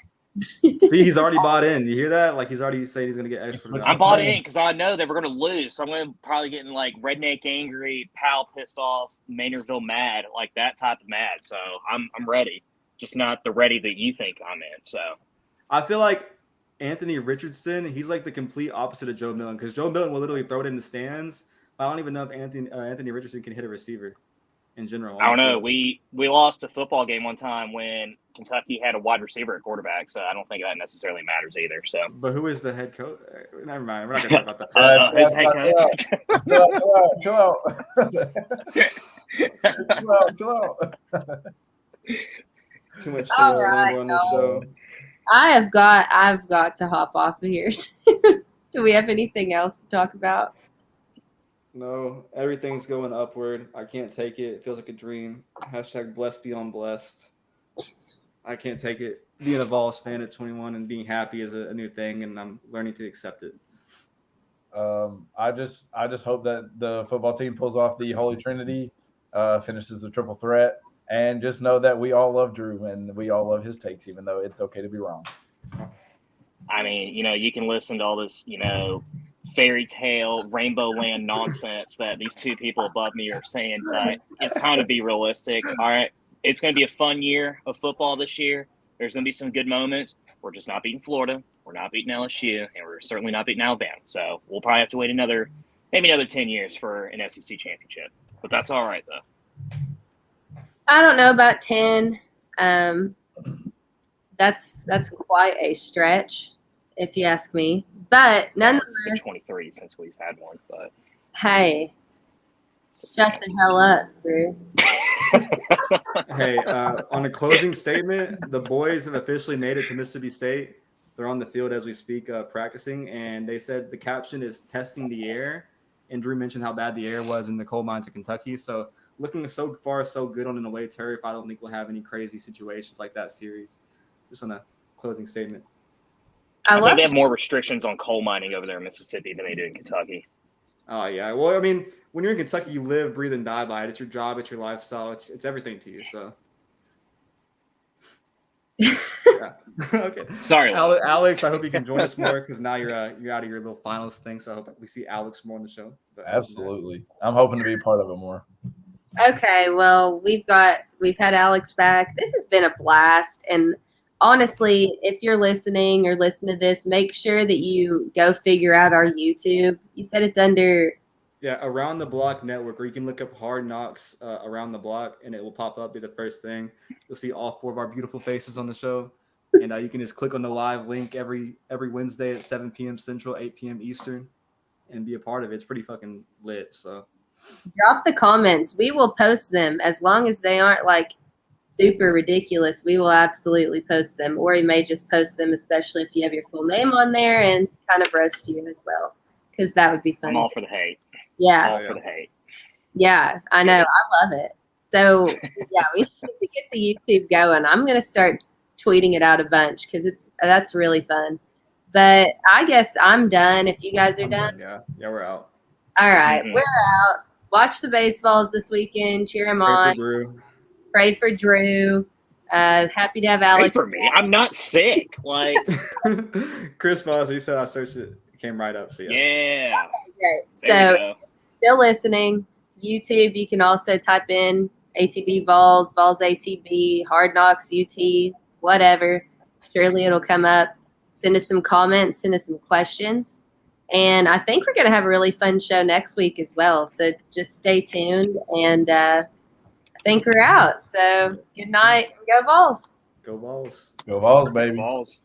See, he's already bought in. You hear that? He's already saying he's going to get extra. I'm bought in because I know that we're going to lose. So I'm going to probably get redneck angry, pal pissed off, Maynardville mad, that type of mad. So I'm ready. Just not the ready that you think I'm in. So I feel like Anthony Richardson, he's like the complete opposite of Joe Milton because Joe Milton will literally throw it in the stands. But I don't even know if Anthony Richardson can hit a receiver in general. I don't know. We lost a football game one time when Kentucky had a wide receiver at quarterback, so I don't think that necessarily matters either. So, but who is the head coach? Never mind. We're not gonna talk about that. who's head coach? Chill out. Too much All things right, on this show. I've got to hop off of here. Do we have anything else to talk about? No, everything's going upward. I can't take it. It feels like a dream. Hashtag blessed beyond blessed. I can't take it. Being a Vols fan at 21 and being happy is a new thing, and I'm learning to accept it. I just hope that the football team pulls off the Holy Trinity, finishes the triple threat, and just know that we all love Drew and we all love his takes, even though it's okay to be wrong. I mean, you can listen to all this, fairy tale, rainbow land nonsense that these two people above me are saying, but it's time to be realistic. All right. It's going to be a fun year of football this year. There's going to be some good moments. We're just not beating Florida. We're not beating LSU, and we're certainly not beating Alabama. So we'll probably have to wait maybe another 10 years for an SEC championship. But that's all right, though. I don't know about 10. That's quite a stretch, if you ask me. But nonetheless, It's been 23 since we've had one. But hey, shut the hell up, Drew. Hey, on a closing statement, the boys have officially made it to Mississippi State. They're on the field as we speak, practicing, and they said the caption is testing the air. And Drew mentioned how bad the air was in the coal mines of Kentucky. So looking so far, so good on an away turf. I don't think we'll have any crazy situations like that series. Just on a closing statement. I think they have more restrictions on coal mining over there in Mississippi than they do in Kentucky. Oh, yeah. Well, I mean, when you're in Kentucky, you live, breathe, and die by it. It's your job. It's your lifestyle. It's everything to you. So, yeah. Okay. Sorry, Alex. I hope you can join us more because now you're out of your little finals thing. So I hope we see Alex more on the show. But absolutely, I'm hoping to be a part of it more. Okay, well, we've had Alex back. This has been a blast, and honestly, if you're listening or listen to this, make sure that you go figure out our YouTube. You said it's under Around the Block Network, or you can look up Hard Knocks Around the Block, and it will pop up, be the first thing. You'll see all four of our beautiful faces on the show, and you can just click on the live link every Wednesday at 7 p.m. Central, 8 p.m. Eastern, and be a part of it. It's pretty fucking lit. So drop the comments. We will post them as long as they aren't like super ridiculous. We will absolutely post them, or we may just post them, especially if you have your full name on there, and kind of roast you as well, because that would be fun. I'm all for the hate. Yeah. All for the hate. Yeah, I know. I love it. So, yeah, we need to get the YouTube going. I'm going to start tweeting it out a bunch because that's really fun. But I guess I'm done. If you guys are done. Yeah, we're out. All right, we're out. Watch the BaseVOLS this weekend. Cheer them on. Pray for Drew. Happy to have Alex. Pray for me. I'm not sick. Like Chris Foster, he said I searched it. It came right up. So yeah. Okay, great. So still listening. YouTube, you can also type in ATB Vols, Vols ATB, Hard Knocks UT, whatever. Surely it'll come up. Send us some comments. Send us some questions. And I think we're going to have a really fun show next week as well. So just stay tuned. And I think we're out. So good night. Go Vols. Go Vols. Go Vols, baby. Vols.